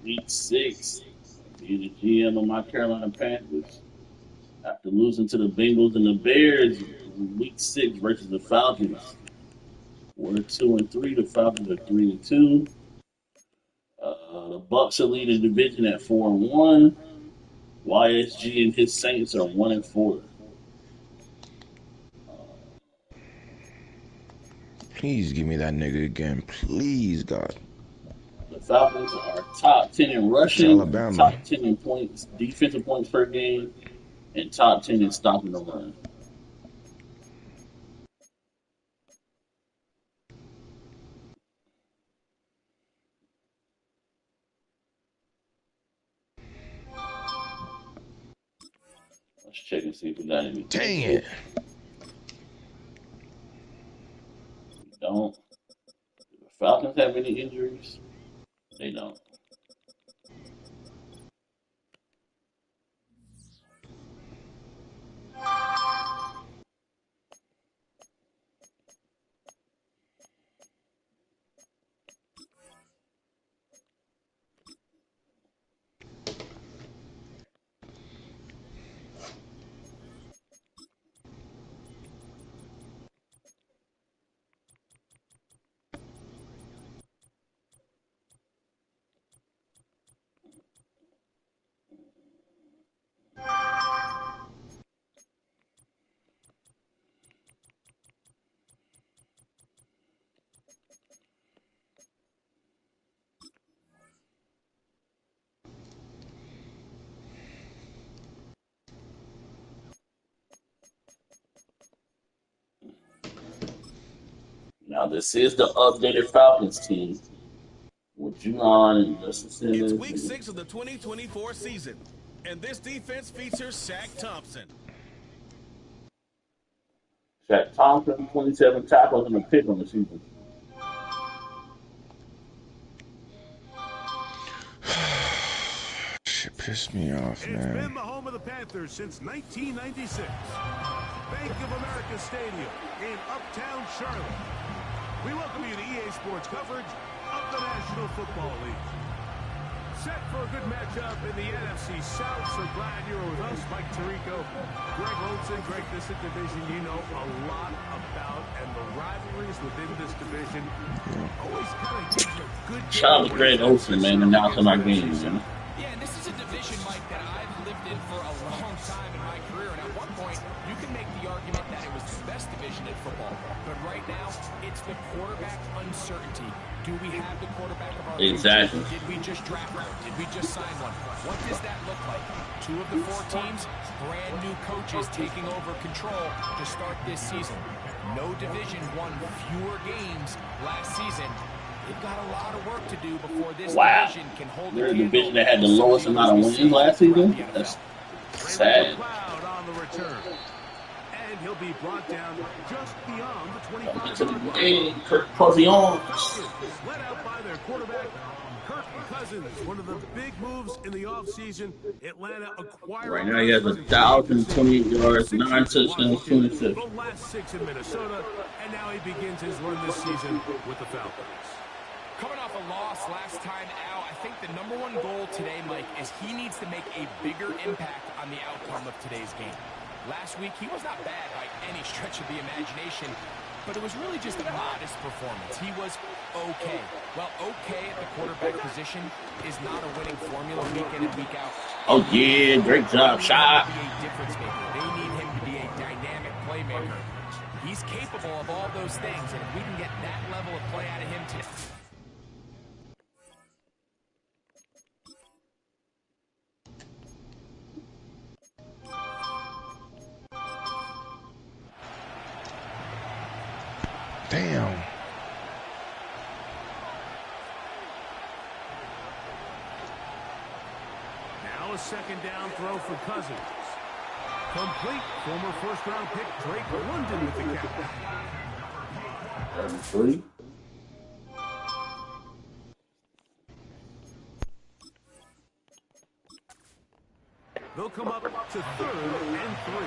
Week 6. Be the GM of my Carolina Panthers. After losing to the Bengals and the Bears in Week 6 versus the Falcons. We're 2-3. The Falcons are 3-2. The Bucks are leading the division at 4-1. YSG and his Saints are 1-4. Please give me that nigga again. Please, God. The Falcons are top 10 in It's rushing, Alabama. top 10 in points, defensive points per game, and top 10 in stopping the run. Let's check and see if we got any. Dang it. We don't. Do the Falcons have any injuries? They don't. Now, this is the updated Falcons team with Juwan and Justin Simmons. It's week 6 of the 2024 season, and this defense features Shaq Thompson. Shaq Thompson, 27 tackles and a pick on the season. Shit pissed me off, It's man. been the home of the Panthers since 1996. Bank of America Stadium in Uptown Charlotte. We welcome you to EA Sports coverage of the National Football League. Set for a good matchup in the NFC South, so glad you're with us. Mike Tirico, Greg Olson. Greg, this is a division you know a lot about, and the rivalries within this division always kind of give you a good... Shout out to Greg Olson, man, announcing our games, man. Yeah, and this is a division, Mike, that I've lived in for a long time in my career, and at one point, you can make the argument that it was the best division in football. But right now, it's the quarterback uncertainty. Do we have the quarterback of our Exactly. future? Did we just draft one? Did we just sign one? What does that look like? 2 of the 4 teams, brand new coaches taking over control to start this season. No division won fewer games last season. They've got a lot of work to do before this division can hold the They're the candle. division that had the lowest amount of wins last season. That's sad. McLeod on the return. And he'll be brought down just beyond the 25. To the game, Kirk Cousins. Led out by their quarterback, Kirk Cousins. One of the big moves in the offseason. Atlanta acquired. Right now he has 1,028 yards, 9 touchdowns, 26. The last 6 in Minnesota, and now he begins his run this season with the Falcons. Coming off a loss last time out, I think the number one goal today, Mike, is he needs to make a bigger impact on the outcome of today's game. Last week, he was not bad by any stretch of the imagination, but it was really just a modest performance. He was okay. Well, okay at the quarterback position is not a winning formula week in and week out. Oh, yeah, great job, shot. Be a difference maker. They need him to be a dynamic playmaker. He's capable of all those things, and if we can get that level of play out of him today. Damn. Now a second down throw for Cousins. Complete. Former first-round pick Drake London with the catch. 33. They'll come up to 3rd and 3.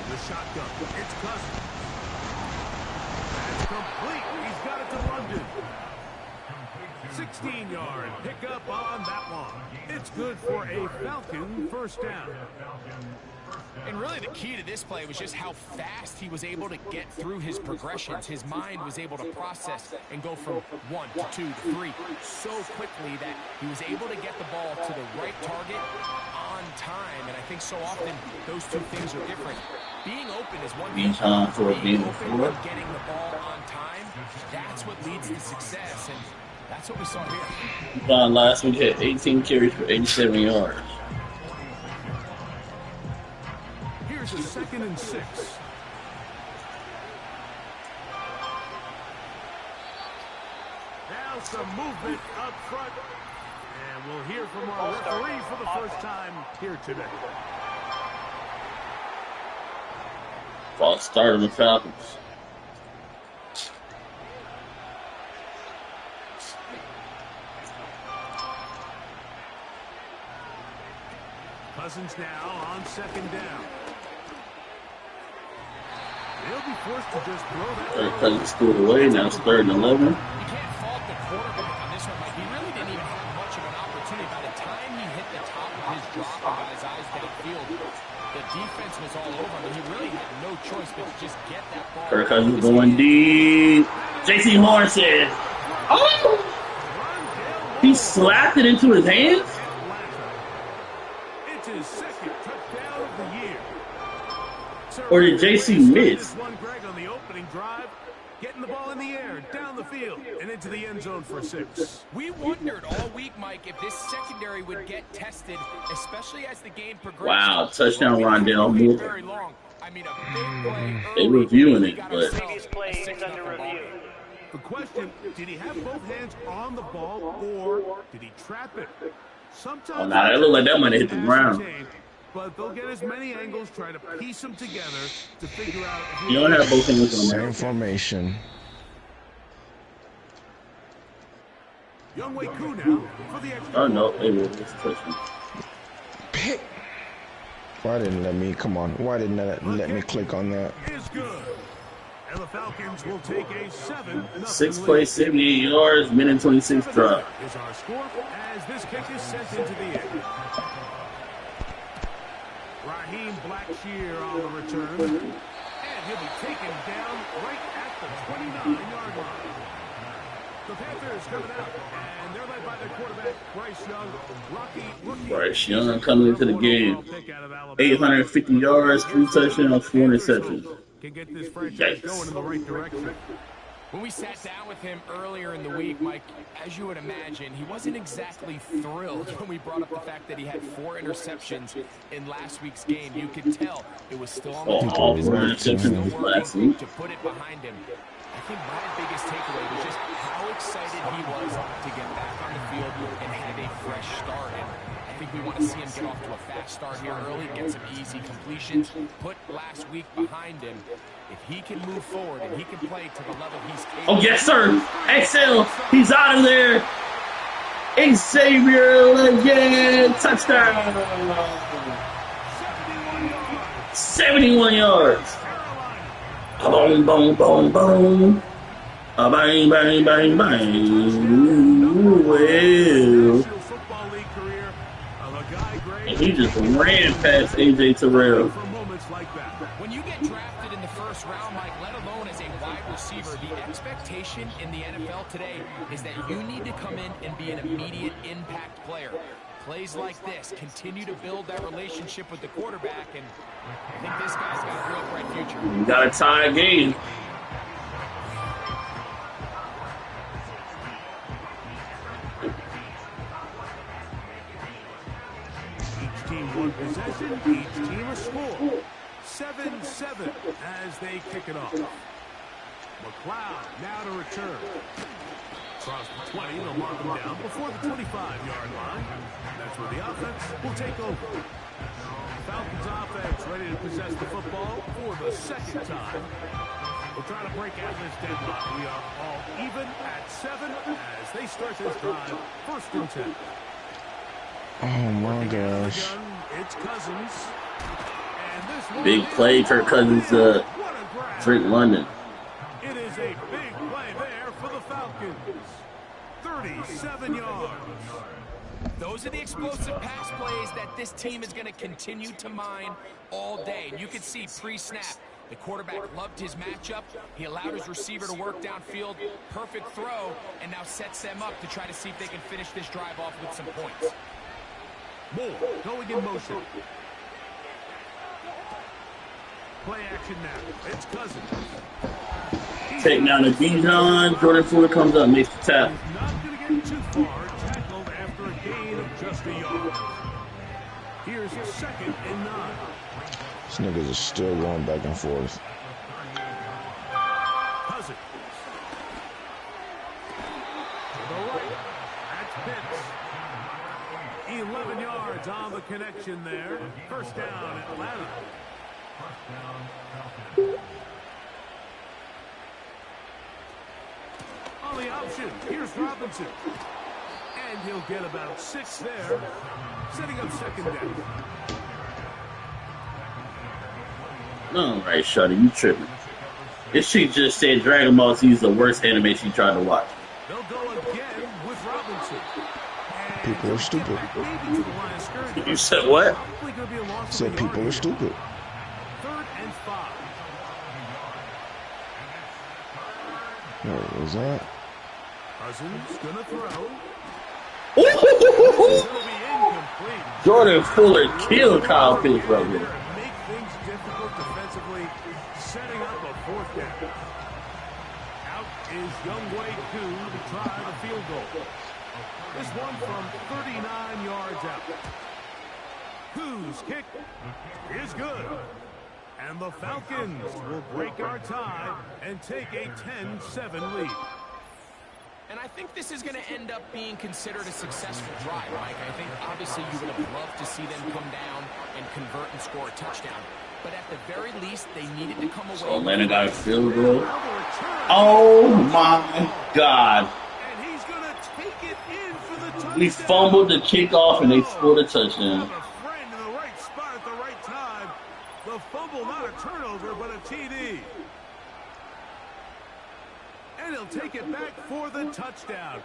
The shotgun. It's Cousins. That's Complete. He's got it to London. 16-yard pickup on that one. It's good for a Falcon first down. And really the key to this play was just how fast he was able to get through his progressions. His mind was able to process and go from 1 to 2 to 3 so quickly that he was able to get the ball to the right target on time. And I think so often those two things are different. Being open is one thing. Being open and getting the ball on time, that's what leads to success. And that's what we saw here. Von last week had 18 carries for 87 yards. Here's a 2nd and 6. Now some movement up front. And we'll hear from our referee for the first time here today. False start of the Falcons. Cousins now on 2nd down. They'll be forced to just throw that. Cousins scored away. Now it's 3rd and 11. You can't fault the quarterback on this one, Mike. He really didn't even have much of an opportunity. By the time he hit the top of his drop and got his eyes downfield, the defense was all over him. He really had no choice but to just get that ball. Kirk Cousins going deep. J.C. Horn says, "Oh!" He slapped it into his hands. It's his 2nd touchdown of the year. Or did J.C. miss? One Greg on the opening drive, getting the ball in the air, down the field, and into the end zone for 6. We wondered all week, Mike, if this secondary would get tested, especially as the game progressed. Wow, touchdown, Rondell. Very long. I mean, a big play They early. reviewing it, but Previous play is under review. The question, did he have both hands on the ball, or did he trap it? Sometimes oh, nah, it looked like that might have hit the ground. But they'll get as many angles, try to piece them together to figure out. You don't have both hands on Same there. formation. Young Wei Koo now for the extra. Oh no, it was a touchdown. Pick. Why didn't let me? Come on. Why didn't let me click on that? Is good. And the Falcons will take a 7-0 6 plays, 78 yards, minute 26 drop. Is our score as this kick is sent into the air. Raheem Blackshear on the return. And he'll be taken down right at the 29-yard line. The Panthers coming out, and they're led by their quarterback, Bryce Young. Rookie. Bryce Young coming into the game. 850 yards, 3 touchdowns, 4 interceptions. Can get this franchise going in the right direction. When we sat down with him earlier in the week, Mike, as you would imagine, he wasn't exactly thrilled when we brought up the fact that he had 4 interceptions in last week's game. You could tell it was still on the top of his mind. Still working to put it behind him. I think my biggest takeaway was just how excited he was to get back on the field and have a fresh start. And I think we want to see him get off to a fast start here early, get some easy completions, put last week behind him. If he can move forward and he can play to the level he's capable. Oh, yes, sir. Excel. He's out of there. Xavier Legend. Touchdown. 71 yards. Boom, boom, boom, boom. Bang, bang, bang, bang. Ooh, well. And he just ran past A.J. Terrell. When you get drafted in the first round, Mike, let alone as a wide receiver, the expectation in the NFL today is that you need to come in and be an immediate impact player. Plays like this continue to build that relationship with the quarterback, and I think this guy's got a real bright future. You got a tie game. Each team one possession, each team a score. 7-7 as they kick it off. McLeod now to return. Across the 20, they'll mark him down before the 25-yard line. That's where the offense will take over. Falcons offense ready to possess the football for the 2nd time. We'll try to break out this deadlock. We are all even at 7 as they start this drive. 1st and 10. Oh my gosh. It's Cousins. And this Big play for Cousins, Drake London. It is a big 11 yards. Those are the explosive pass plays that this team is going to continue to mine all day. And you can see pre-snap, the quarterback loved his matchup. He allowed his receiver to work downfield. Perfect throw, and now sets them up to try to see if they can finish this drive off with some points. Moore going in motion. Play action now. It's Cousins. Take down the Bijan. Jordan Fuller comes up, makes the tap. He's not going to get too far. Tackled after a gain of just a yard. Here's 2nd and 9. These niggas are still going back and forth. Cousins. To the right. That's Pitts. 11 yards on the connection there. First down, Atlanta. On the option, here's Robinson. And he'll get about 6 there. Setting up 2nd down. All right, Shuddy, you tripping. This chick just said Dragon Ball Z is the worst anime she tried to watch. They'll go again with Robinson. And People are stupid. maybe to the line of scrimmage. You said what? Probably gonna be a loss of Said a people yard are here. stupid. 3rd and 5. What was that? Cousins gonna throw. It'll be incomplete. Jordan Fuller killed Kyle Pitts right here. Make things difficult defensively, setting up a 4th down. Out is Younghoe Koo to try the field goal. This one from 39 yards out. Koo's kick is good. And the Falcons will break our tie and take a 10-7 lead. And I think this is going to end up being considered a successful drive, Mike. I think obviously you would have loved to see them come down and convert and score a touchdown. But at the very least, they needed to come away. So Atlanta got a field goal. Oh my God. And he's going to take it in for the touchdown. We fumbled the kickoff and they scored a touchdown. Have a friend in the right spot at the right time. The fumble, not a turnover, but a TD. And he'll take it back for the touchdown.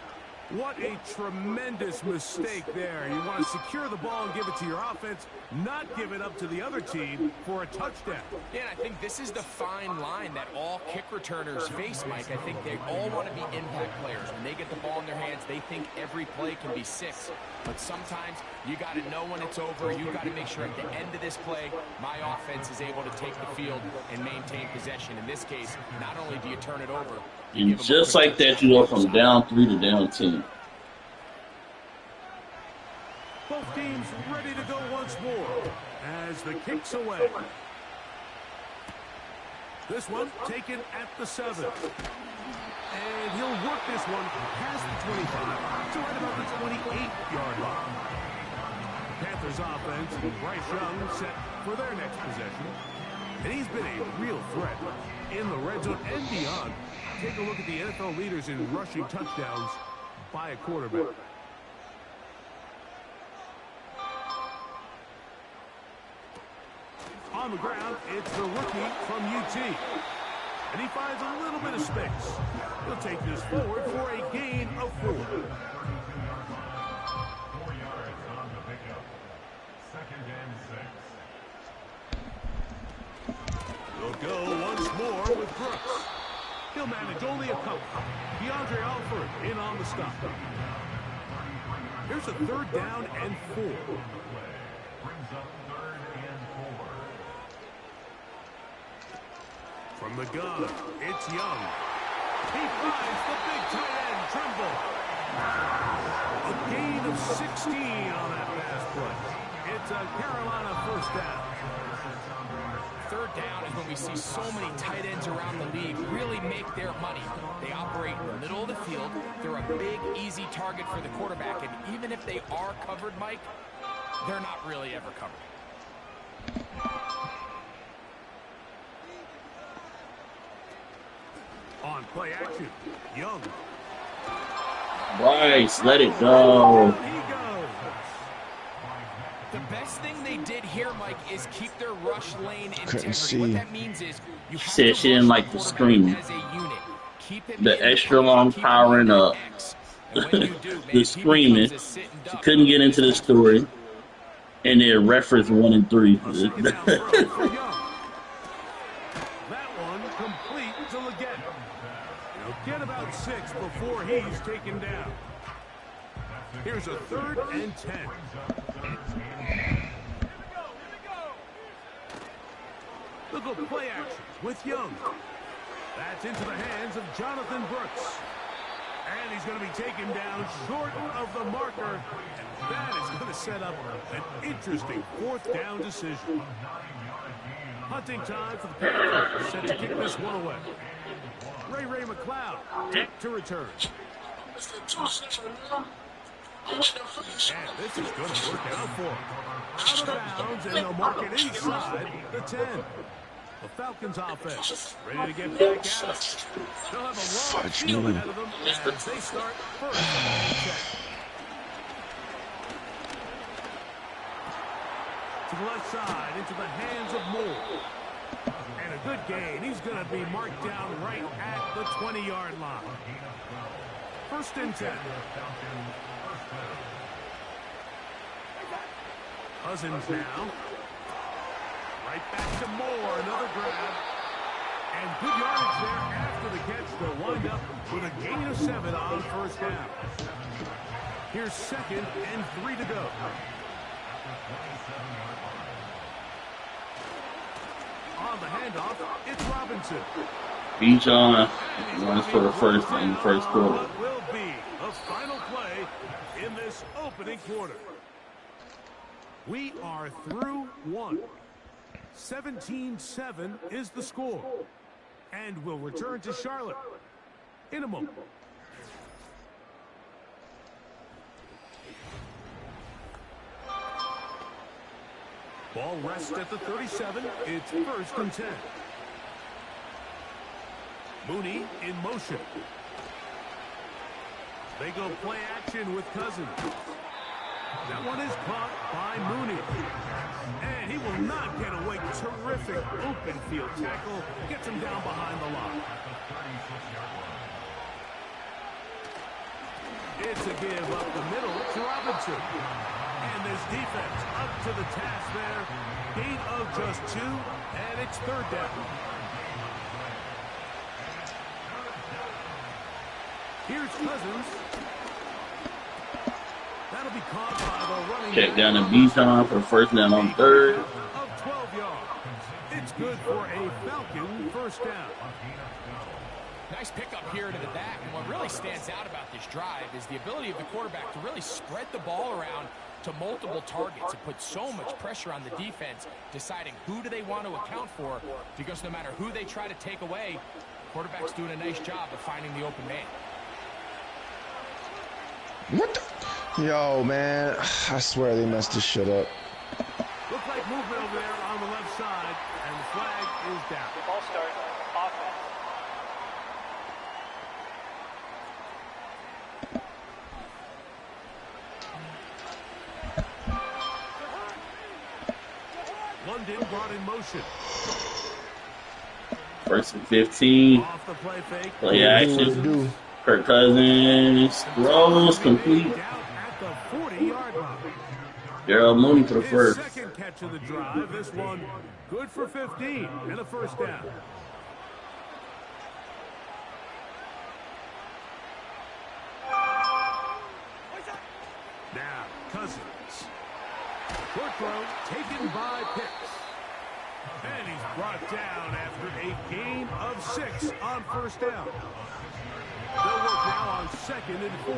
What a tremendous mistake there. You want to secure the ball and give it to your offense, not give it up to the other team for a touchdown. Yeah, and I think this is the fine line that all kick returners face, Mike. I think they all want to be impact players. When they get the ball in their hands, they think every play can be 6. But sometimes you got to know when it's over. You got to make sure at the end of this play, my offense is able to take the field and maintain possession. In this case, not only do you turn it over, And just like that, you go from down 3 to down 10. Both teams ready to go once more as the kick's away. This one taken at the 7. And he'll work this one past the 25 to right about the 28-yard line. Panthers offense and Bryce Young set for their next possession. And he's been a real threat in the red zone and beyond. Take a look at the NFL leaders in rushing touchdowns by a quarterback. On the ground, it's the rookie from UT. And he finds a little bit of space. He'll take this forward for a gain of 4. 4 yards on the pickup. 2nd and 6. He'll go once more with Brooks. He'll manage only a couple. DeAndre Alford in on the stop. Here's a 3rd down and 4. Brings up 3rd and 4. From the gun, it's Young. He finds the big tight end, Trimble. A gain of 16 on that pass play. It's a Carolina 1st down. 3rd down is when we see so many tight ends around the league really make their money. They operate in the middle of the field. They're a big, easy target for the quarterback. And even if they are covered, Mike, they're not really ever covered. On play action, Young. Bryce, let it go. Down he goes. The best thing they did here, Mike, is keep their rush lane integrity. see. What that means is you have Said to she didn't rush like the the quarterback screen. as a unit. Keep him The in extra play, long keep him powering in up. X. And when you do, man, the he screaming. becomes a sitting She duck. couldn't get into the story. And then reference 1 and 3. A second down throw for Young. That one complete to Leggett. He'll get about 6 before he's taken down. Here's a 3rd and 10. Look at play action with Young. That's into the hands of Jonathan Brooks. And he's going to be taken down short of the marker. And that is going to set up an interesting 4th down decision. Hunting time for the Panthers. Set to kick this one away. Ray McLeod to return. And this is going to work out for him. Out of bounds, and they'll mark it inside the 10. The Falcons offense ready to get back at it. They'll have a long field ahead of them as they start first and 10. To the left side, into the hands of Moore. And a good gain. He's going to be marked down right at the 20-yard line. 1st and 10. Cousins now. Right back to Moore. Another grab. And good yardage there after the catch. They'll wind up with a gain of 7 on 1st down. Here's 2nd and 3 to go. On the handoff, it's Robinson. Bijan runs for the first in the first quarter. What will be a final play in this opening quarter? We are through 1. 17-7 is the score. And we'll return to Charlotte in a moment. Ball rests at the 37. It's 1st and 10. Mooney in motion. They go play action with Cousins. That one is caught by Mooney. And he will not get away. Terrific open field tackle. Gets him down behind the line. It's a give up the middle to Robinson. And this defense up to the task there. Gain of just 2, and it's 3rd down. Here's Cousins. That'll be caught by the running Check down to Bijan for 1st down on 3rd. of 12 yards. It's good for a Falcon 1st down. Nice pickup here to the back. And what really stands out about this drive is the ability of the quarterback to really spread the ball around to multiple targets. It puts so much pressure on the defense, deciding who do they want to account for, because no matter who they try to take away, quarterback's doing a nice job of finding the open man. What the? Yo, man. I swear they messed this shit up. Looks like movement over there on the left side, and the flag is down. Ball start. Offense. London brought in motion. 1st and 15. Off the play fake. Play action. Kirk Cousins throws complete. Down at the 40-yard line. Gerald Mooney for the His first. second catch of the drive. This one good for 15 and a 1st down. Now, Cousins. Short throw taken by Pitts. And he's brought down after a gain of 6 on 1st down. They'll work now on 2nd and 4.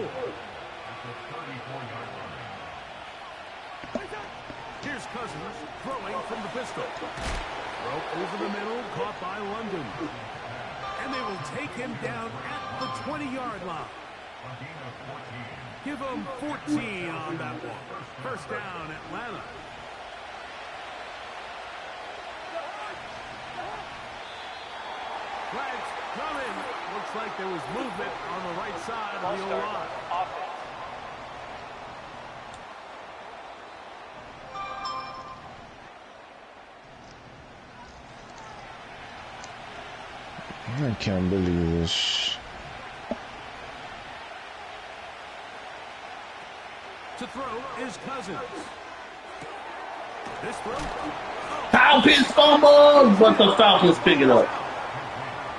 Here's Cousins throwing from the pistol. Throw over the middle, caught by London. And they will take him down at the 20-yard line. Give him 14 on that one. 1st down, Atlanta. Flags coming. Looks like there was movement on the right side of the O-line. Offense. I can't believe this. Here's Cousins. This throw. Falcons fumble, but the Falcons pick it up.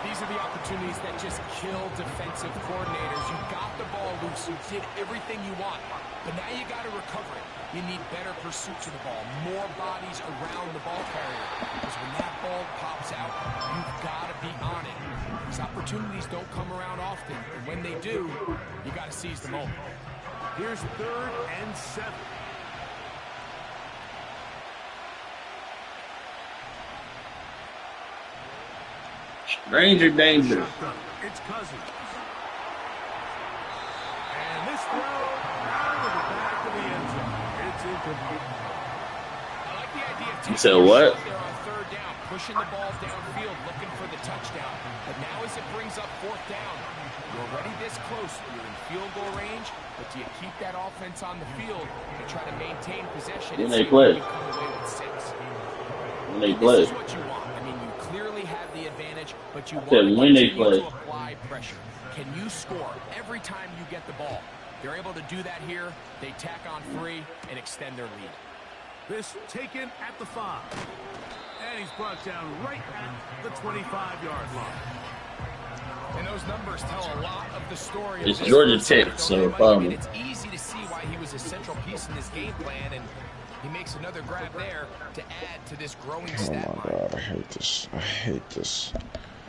These are the opportunities that just kill defensive coordinators. You got the ball loose. You did everything you want. But now you got to recover it. You need better pursuit to the ball, more bodies around the ball carrier. Because when that ball pops out, you've got to be on it. These opportunities don't come around often. And when they do, you got to seize the moment. Here's 3rd and 7. Stranger danger. It's Cousins. And this throw out of the back of the end zone. It's incomplete. I like the idea of You taking said your what? shot there on 3rd down, pushing the ball downfield, looking for the touchdown. But now as it brings up 4th down, you're already this close. You're in field goal range, but do you keep that offense on the field and try to maintain possession When and they see play. if you can come away with 6? When they This play. is what you want. I mean, you clearly have the advantage, but you want Said to when they continue play. to apply pressure. Can you score every time you get the ball? They're able to do that here. They tack on 3 and extend their lead. This taken at the 5. And he's brought down right at the 25-yard line. And those numbers tell a lot of the story. It's of this Georgia first Tech, half, so don't they, Mike? probably. It's easy to see why he was a central piece in this game plan, and he makes another grab there to add to this growing Oh stat my line. God, I hate this. I hate this.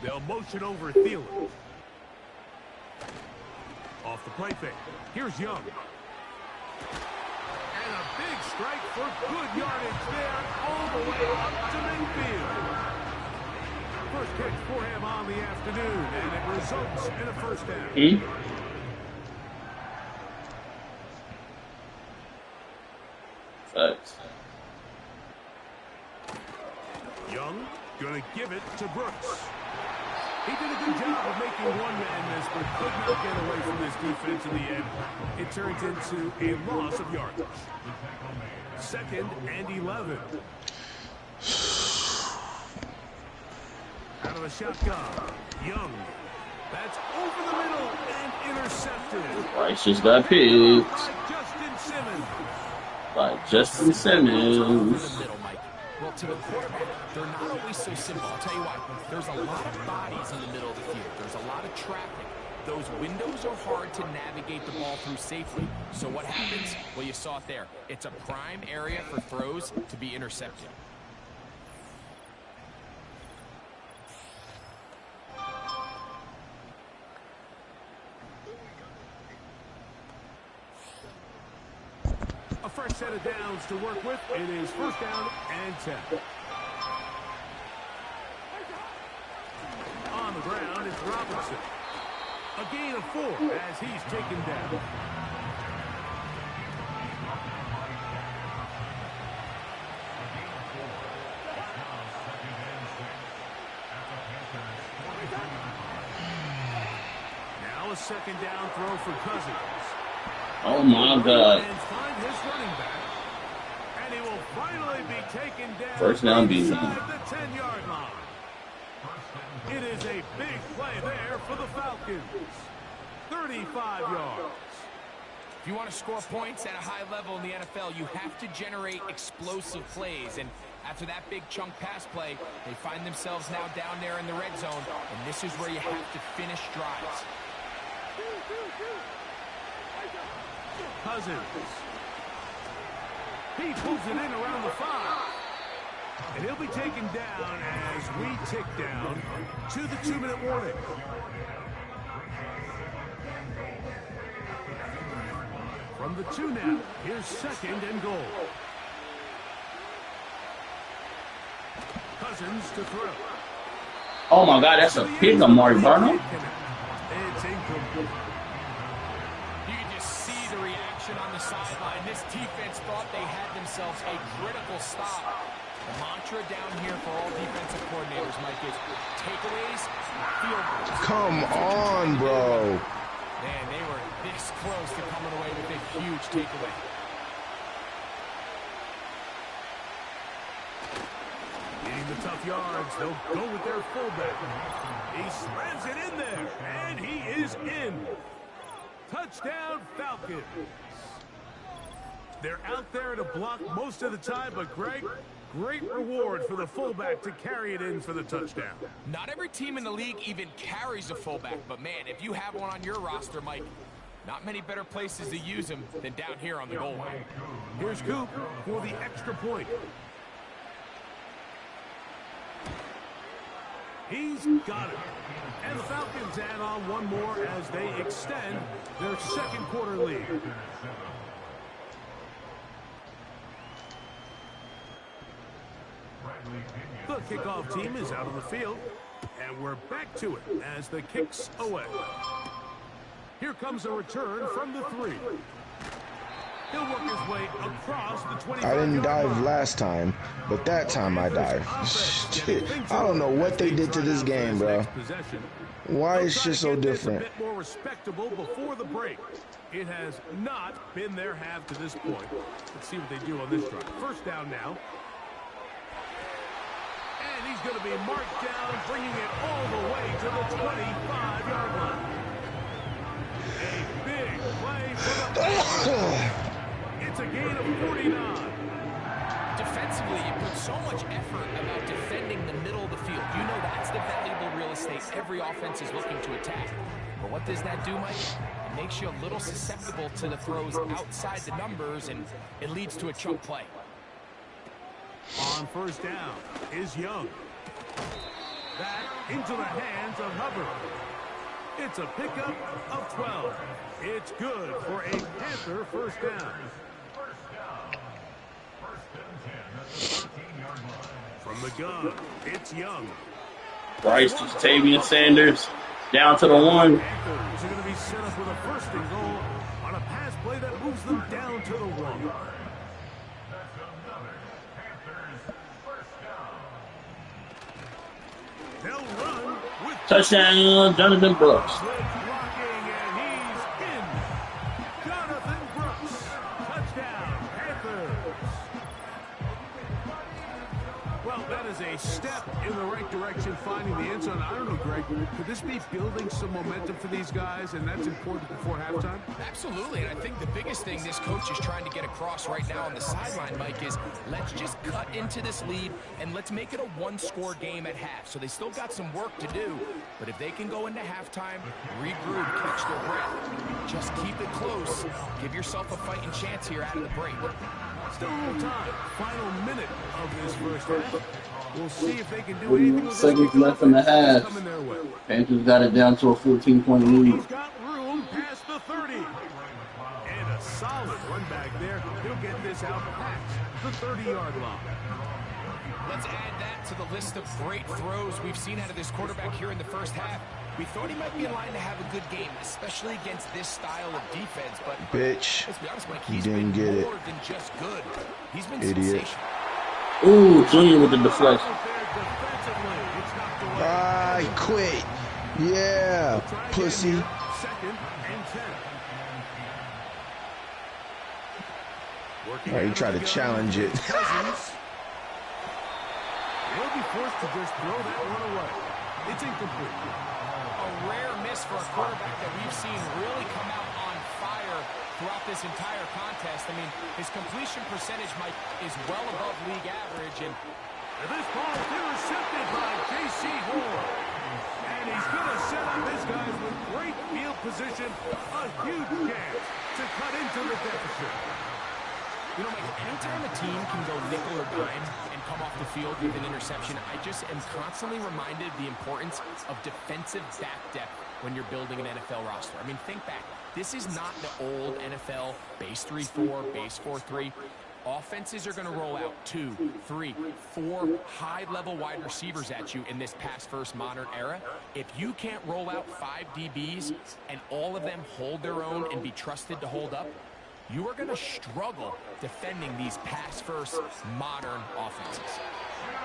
They'll motion over Thielen. Off the play fake. Here's Young. And a big strike for good yardage there all the way up to midfield. First catch for him on the afternoon, and it results in a 1st down. Facts. Young gonna give it to Brooks. He did a good job of making one man miss, but could not get away from this defense in the end. It turns into a loss of yardage. 2nd and 11. Out of the shotgun, Young. That's over the middle and intercepted. Rice just got picked By Justin Simmons. by Justin Over the Simmons. middle, Mike. Well, to the quarterback, they're not always so simple. I'll tell you what, there's a lot of bodies in the middle of the field. There's a lot of traffic. Those windows are hard to navigate the ball through safely. So what happens? Well, you saw it there. It's a prime area for throws to be intercepted. A fresh set of downs to work with. It is 1st down and 10. On the ground, it's Robinson. A gain of 4 as he's taken down. Now a 2nd down throw for Cousins. Oh my God. And find his running back. And he will finally be taken down. 1st down beat. Inside the 10-yard line. It is a big play there for the Falcons. 35 yards. If you want to score points at a high level in the NFL, you have to generate explosive plays. And after that big chunk pass play, they find themselves now down there in the red zone. And this is where you have to finish drives. Cousins. He pulls it in around the 5. And he'll be taken down as we tick down to the 2-minute warning. From the 2 now, here's 2nd and goal. Cousins to throw. Oh my God, that's a pick on Marty Barnum. It's incomplete. You can just see the reaction on the sideline. This defense thought they had themselves a critical stop. The mantra down here for all defensive coordinators, Mike, is takeaways, field goals. Come on, bro. Man, they were this close to coming away with a huge takeaway. Needing the tough yards, they'll go with their fullback. He slams it in there, and he is in. Touchdown, Falcons. They're out there to block most of the time, but Greg, great reward for the fullback to carry it in for the touchdown. Not every team in the league even carries a fullback, but man, if you have one on your roster, Mike, not many better places to use him than down here on the goal line. Here's Coop for the extra point. He's got it. And the Falcons add on one more as they extend their second quarter lead. The kickoff team is out on the field, and we're back to it as the kick's away. Here comes a return from the 3. He'll work his way across the 25. I didn't dive last time, but that time I dived. Shit, I don't know what they did to this game, bro. Why is shit so different? A bit more respectable before the break. It has not been their half to this point. Let's see what they do on this drive. First down now. And he's going to be marked down, bringing it all the way to the 25-yard line. A big play for the It's a gain of 49. Defensively, you put so much effort about defending the middle of the field. You know that's the valuable real estate every offense is looking to attack. But what does that do, Mike? It makes you a little susceptible to the throws outside the numbers, and it leads to a chunk play. On first down is Young. Back into the hands of Hubbard. It's a pickup of 12. It's good for a Panther first down. From the gun, it's Young. Bryce to Tavian Sanders. Down to the 1. Panthers are going to be set up with a first and goal on a pass play that moves them down to the 1. They'll run with Touchdown, Jonathan Brooks. blocking, and he's in. Jonathan Brooks, touchdown, Panthers. Well, that is a step in the right direction, finding the end zone. I don't know, Greg, could this be building some momentum for these guys, and that's important before halftime? Absolutely, and I think the biggest thing this coach is trying to get across right now on the sideline, Mike, is let's just cut into this lead and let's make it a one-score game at half. So they still got some work to do, but if they can go into halftime, regroup, catch their breath, just keep it close, give yourself a fighting chance here out of the break. Still a little time. Final minute of this first half. We'll see if they can do anything with Seconds left in the half. coming their way. Panthers got it down to a 14-point lead. He's got room past the 30. And a solid run back there. He'll get this out past the 30-yard line. Let's add that to the list of great throws we've seen out of this quarterback here in the first half. We thought he might be in line to have a good game, especially against this style of defense. But Bitch, let's be honest, Mike, you he's didn't been get it. more than just good. He's been Idiot. sensational. Ooh, Junior with the deflection. Out there defensively, it's knocked away. I quit. Yeah, Try again pussy. here. Second and 10. Working Oh, he out tried of to the challenge gun. it. Cousins. He'll be forced to just throw that one away. It's incomplete. A rare miss for a quarterback that we've seen really come out on fire throughout this entire contest. I mean, his completion percentage, Mike, is well above league average. And This ball is intercepted by J.C. Horn. And he's going to set up his guys with great field position. A huge chance to cut into the deficit. you know, Mike, anytime a team can go nickel or dime and come off the field with an interception, I just am constantly reminded of the importance of defensive back depth when you're building an NFL roster. I mean, think back. This is not the old NFL base 3-4, base 4-3. Offenses are going to roll out 2, 3, 4 high-level wide receivers at you in this pass-first modern era. If you can't roll out 5 DBs and all of them hold their own and be trusted to hold up, you are going to struggle defending these pass-first modern offenses.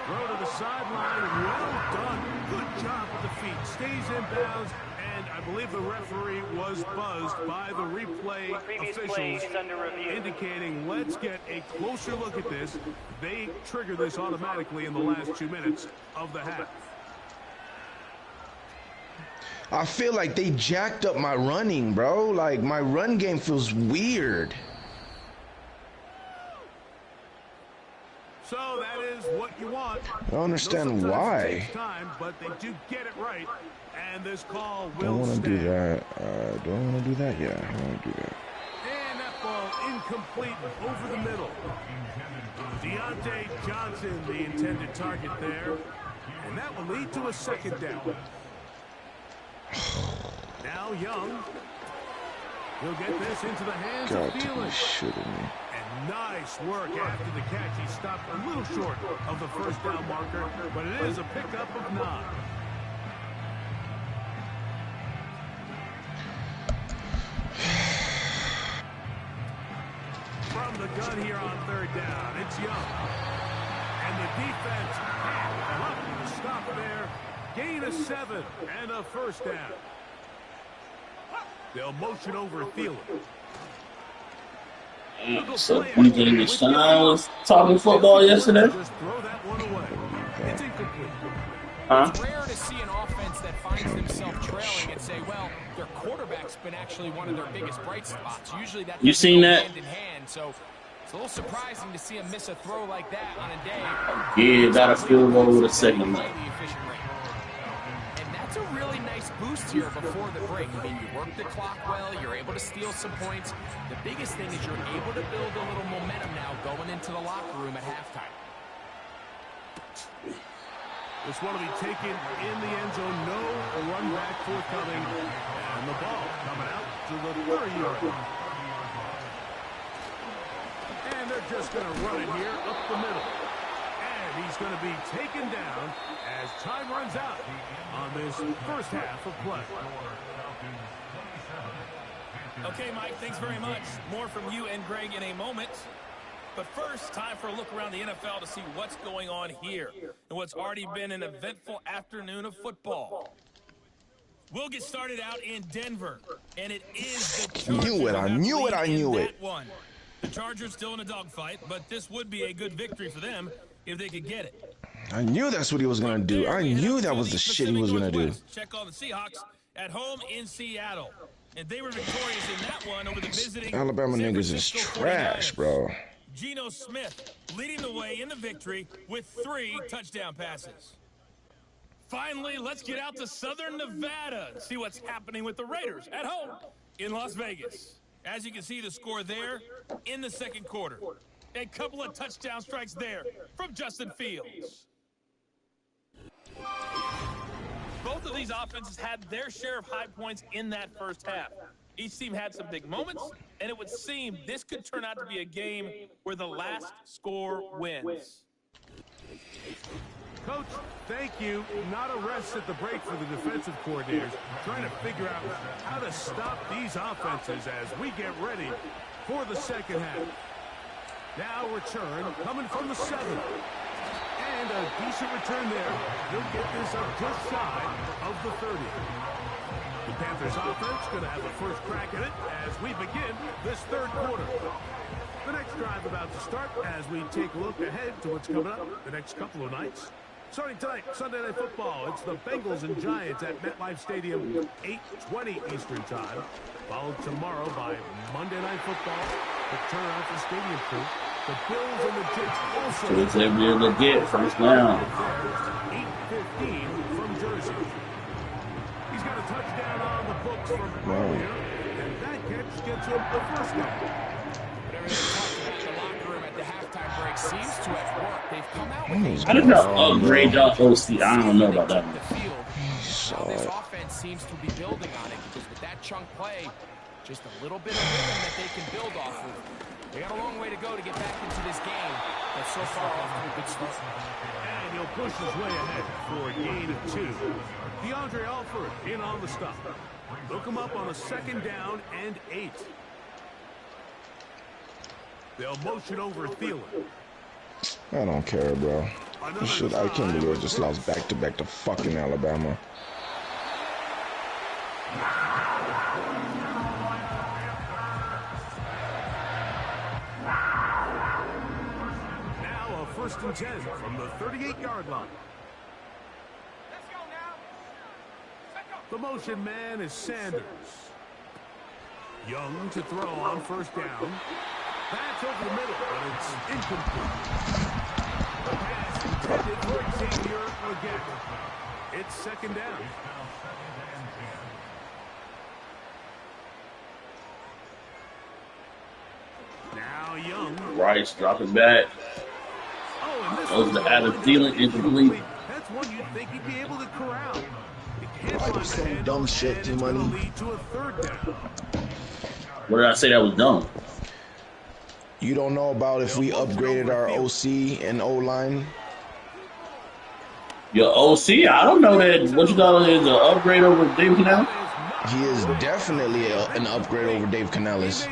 Throw to the sideline. Well done. Good job with the feet. Stays in bounds. And I believe the referee was buzzed by the replay Previous officials, play is under review. indicating let's get a closer look at this. They trigger this automatically in the last 2 minutes of the half. I feel like they jacked up my running, bro. Like, my run game feels weird. want. I don't understand Sometimes it why. takes time, but they do get it right. And this call I don't will want to do stand. that. Do I want to do that? Yeah, I want to do that. And that ball incomplete over the middle. Deontay Johnson, the intended target there. And that will lead to a second down. Now Young. He'll get this into the hands God, of to be Thielen. shitting me. And nice work after the catch. He stopped a little short of the first down marker, but it is a pickup of 9. From the gun here on third down, it's Young. And the defense lucky to stop there. Gain of 7 and a first down. They'll motion over Thielen. So DJ Deshaun was talking football yesterday. Just throw that one away. It's incomplete. Huh? It's rare to see an offense that finds themselves trailing and say, well, their quarterback's been actually one of their biggest bright spots. Usually that You doesn't seen go that? hand in hand, so it's a little surprising to see him miss a throw like that on a day. Yeah, got a field goal with a second left. Highly efficient rate. And that's a really nice boost here before the break. I mean, you work the clock well, you're able to steal some points. The biggest thing is you're able to build a little momentum now going into the locker room at halftime. This one will be taken in the end zone. No run back forthcoming. And the ball coming out to the 30-yard line. And they're just going to run it here up the middle. And he's going to be taken down as time runs out on this first half of play. Okay, Mike, thanks very much. More from you and Greg in a moment. But first, time for a look around the NFL to see what's going on here and what's already been an eventful afternoon of football. We'll get started out in Denver, and it is the Chargers. I knew it. One. The Chargers still in a dogfight, but this would be a good victory for them if they could get it. I knew that's what he was going to do. I knew that was the shit he was going to do. Check on the Seahawks at home in Seattle. And they were victorious in that one over the visiting Alabama San niggas is Francisco trash, 49ers. bro. Geno Smith leading the way in the victory with 3 touchdown passes. Finally, let's get out to Southern Nevada and see what's happening with the Raiders at home in Las Vegas. As you can see, the score there in the second quarter. A couple of touchdown strikes there from Justin Fields. Both of these offenses had their share of high points in that first half. Each team had some big moments, and it would seem this could turn out to be a game where the last score wins. Coach, thank you. Not a rest at the break for the defensive coordinators, trying to figure out how to stop these offenses as we get ready for the second half. Now return coming from the 7. And a decent return there. He'll get this up just shy of the 30. The Panthers offense going to have the first crack at it as we begin this third quarter. The next drive about to start as we take a look ahead to what's coming up the next couple of nights. Starting tonight, Sunday Night Football, it's the Bengals and Giants at MetLife Stadium, 8:20 Eastern Time. Followed tomorrow by Monday Night Football, the turnaround for stadium crew. The Bills and the Jets also. So it's every other get first down. 8:15 from Jersey. He's got a touchdown on the books from earlier, and that catch gets him the first down. Whatever they talked about in the locker room at the halftime break seems to have worked. They've come out with How did y'all upgrade y'all OC? I don't know about that. the field. Now this offense seems to be building on it because with that chunk play, just a little bit of rhythm that they can build off of. They got a long way to go to get back into this game, but so far off to a good start. And he'll push his way ahead for a gain of 2. DeAndre Alford in on the stop. They'll come up on a second down and 8. They'll motion over Thielen. I don't care, bro. This shit, I can't believe I just lost back-to-back to fucking Alabama. Now a 1st and 10 from the 38-yard line. The motion man is Sanders. Young to throw on first down. That's over the middle, but it's incomplete. The pass intended again. It's second down. Now Young. Rice dropping back. That was the Adam Thielen incomplete. That's one you'd think he'd be able to corral. Why you saying dumb shit, T-Money? What did I say that was dumb? You don't know about if we upgraded our OC and O-line? Your OC? I don't know that. What you thought is an upgrade over Dave Canales? He is definitely an upgrade over Dave Canales.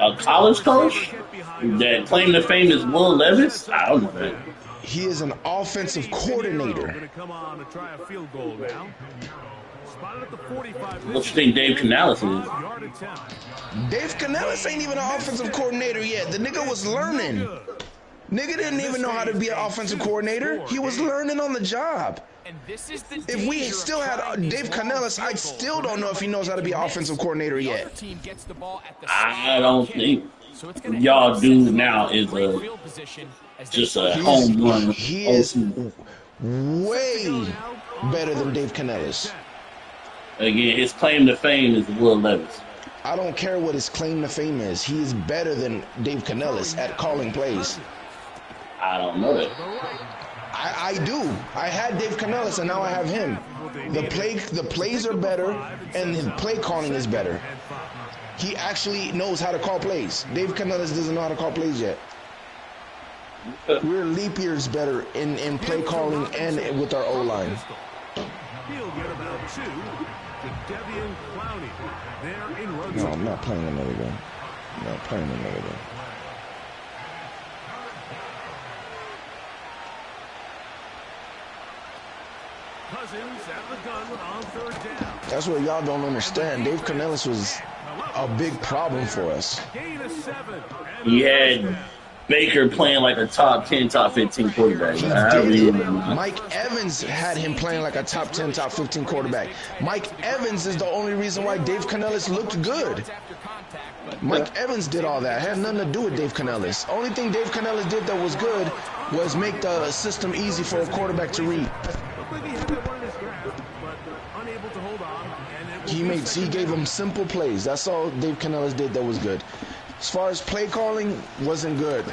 A college coach that claimed to fame is Will Levis? I don't know that. He is an offensive coordinator. What you think Dave Canales is? Dave Canales ain't even an offensive coordinator yet. The nigga was learning. Nigga didn't even know how to be an offensive coordinator. He was learning on the job. If we still had Dave Canales, I still don't know if he knows how to be an offensive coordinator yet. I don't think y'all do now is just a home run. He is way better than Dave Canales. Again, his claim to fame is Will Levis. I don't care what his claim to fame is. He is better than Dave Canales at calling plays. I don't know that. I do. I had Dave Canales and now I have him. The plays are better and his play calling is better. He actually knows how to call plays. Dave Canales doesn't know how to call plays yet. We're leap years better in play calling and with our O-line. He'll get about 2 to Devian Clowney. There in run. No, I'm not playing another game. I'm not playing another game. Cousins at the gun on third down. That's what y'all don't understand. Dave Canales was a big problem for us. Gain of 7. He had Baker playing like a top 10, top 15 quarterback. He did. Mike Evans had him playing like a top 10, top 15 quarterback. Mike Evans is the only reason why Dave Canales looked good. Mike Evans did all that. It had nothing to do with Dave Canales. Only thing Dave Canales did that was good was make the system easy for a quarterback to read. He gave him simple plays. That's all Dave Canales did that was good. As far as play calling, wasn't good.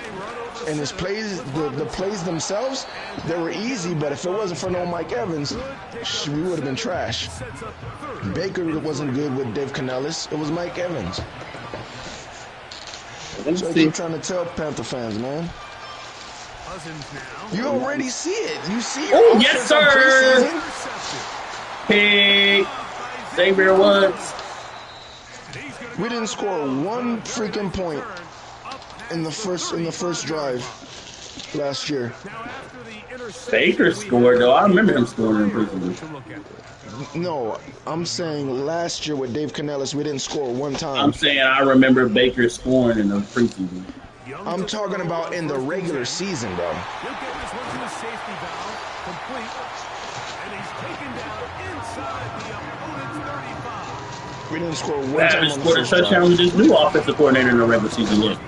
And his plays, the plays themselves, they were easy, but if it wasn't for no Mike Evans, we would have been trash. Baker wasn't good with Dave Canales. It was Mike Evans. So I keep trying to tell Panther fans, man. You already see it. You see it. Yes, sir. Hey, Xavier Woods. We didn't score one freaking point in the first drive last year. Baker scored though. I remember him scoring in preseason. No, I'm saying last year with Dave Canales, we didn't score one time. I'm saying I remember Baker scoring in the preseason. I'm talking about in the regular season, bro. He'll get this one to the safety valve, complete, and he's taken down inside the opponent's 35. We didn't score one We time haven't on the scored a first touchdown drive. with this new offensive coordinator in the regular season yet.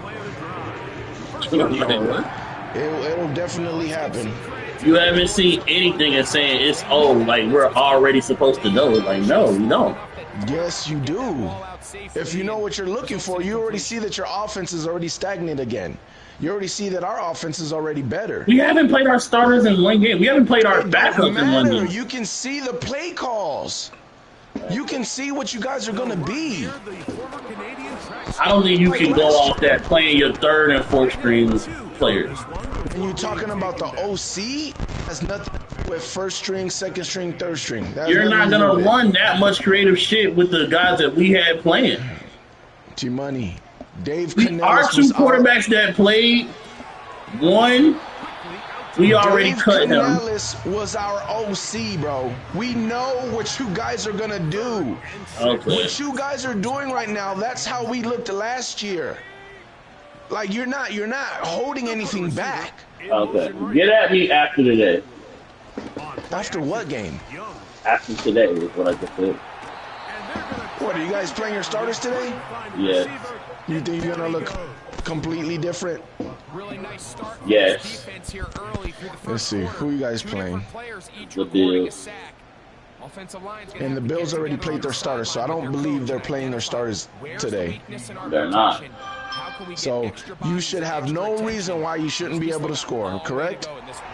It'll definitely happen. You haven't seen anything that's saying it's like we're already supposed to know. Like, no, you don't. Yes, you do. If you know what you're looking for, you already see that your offense is already stagnant again. You already see that our offense is already better. We haven't played our starters in one game. We haven't played our backups in one game. You can see the play calls. You can see what you guys are going to be. I don't think you can go off that playing your third and fourth string players. And you're talking about the OC? That's nothing with first string, second string, third string. You're not going to run that much creative shit with the guys that we had playing. T-Money. Dave Canales. Our two quarterbacks that played, one, we already cut him. Canales was our OC, bro. We know what you guys are going to do. Okay. What you guys are doing right now, that's how we looked last year. Like, you're not holding anything back. Okay. Get at me after today. After what game? After today is what I just said. What, are you guys playing your starters today? Yeah. You think you're going to look completely different? Really nice start for Yes. this defense here early through the first Let's see, quarter. who you guys Two playing? different players, each The recording a Bills. sack. Offensive line's gonna And the have to Bills get already together played on their the starters, so I sideline don't with their believe coach they're and playing their identify starters where's the today. weakness in our They're not. rotation. How can we get So extra you bodies should and have extra no attention? reason why you shouldn't be We able to still got a score, long way to correct? go in this one.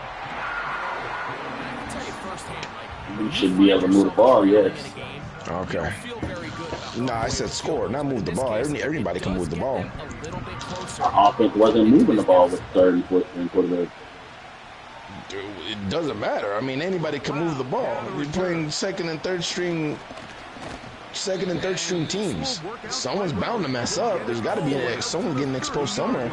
And I can tell you firsthand, Mike, You when should you be find able to move the yourself ball, trailing yes. in a game, Okay. you don't feel very good about No, how I good said it score, feels. not But move in the this ball. case, Everybody it can does move the get ball. them a little bit closer. Our offense wasn't moving the ball with third and fourth string quarterback. It doesn't matter. I mean, anybody can move the ball. You're playing second and third string teams. Someone's bound to mess up. There's got to be someone getting exposed somewhere.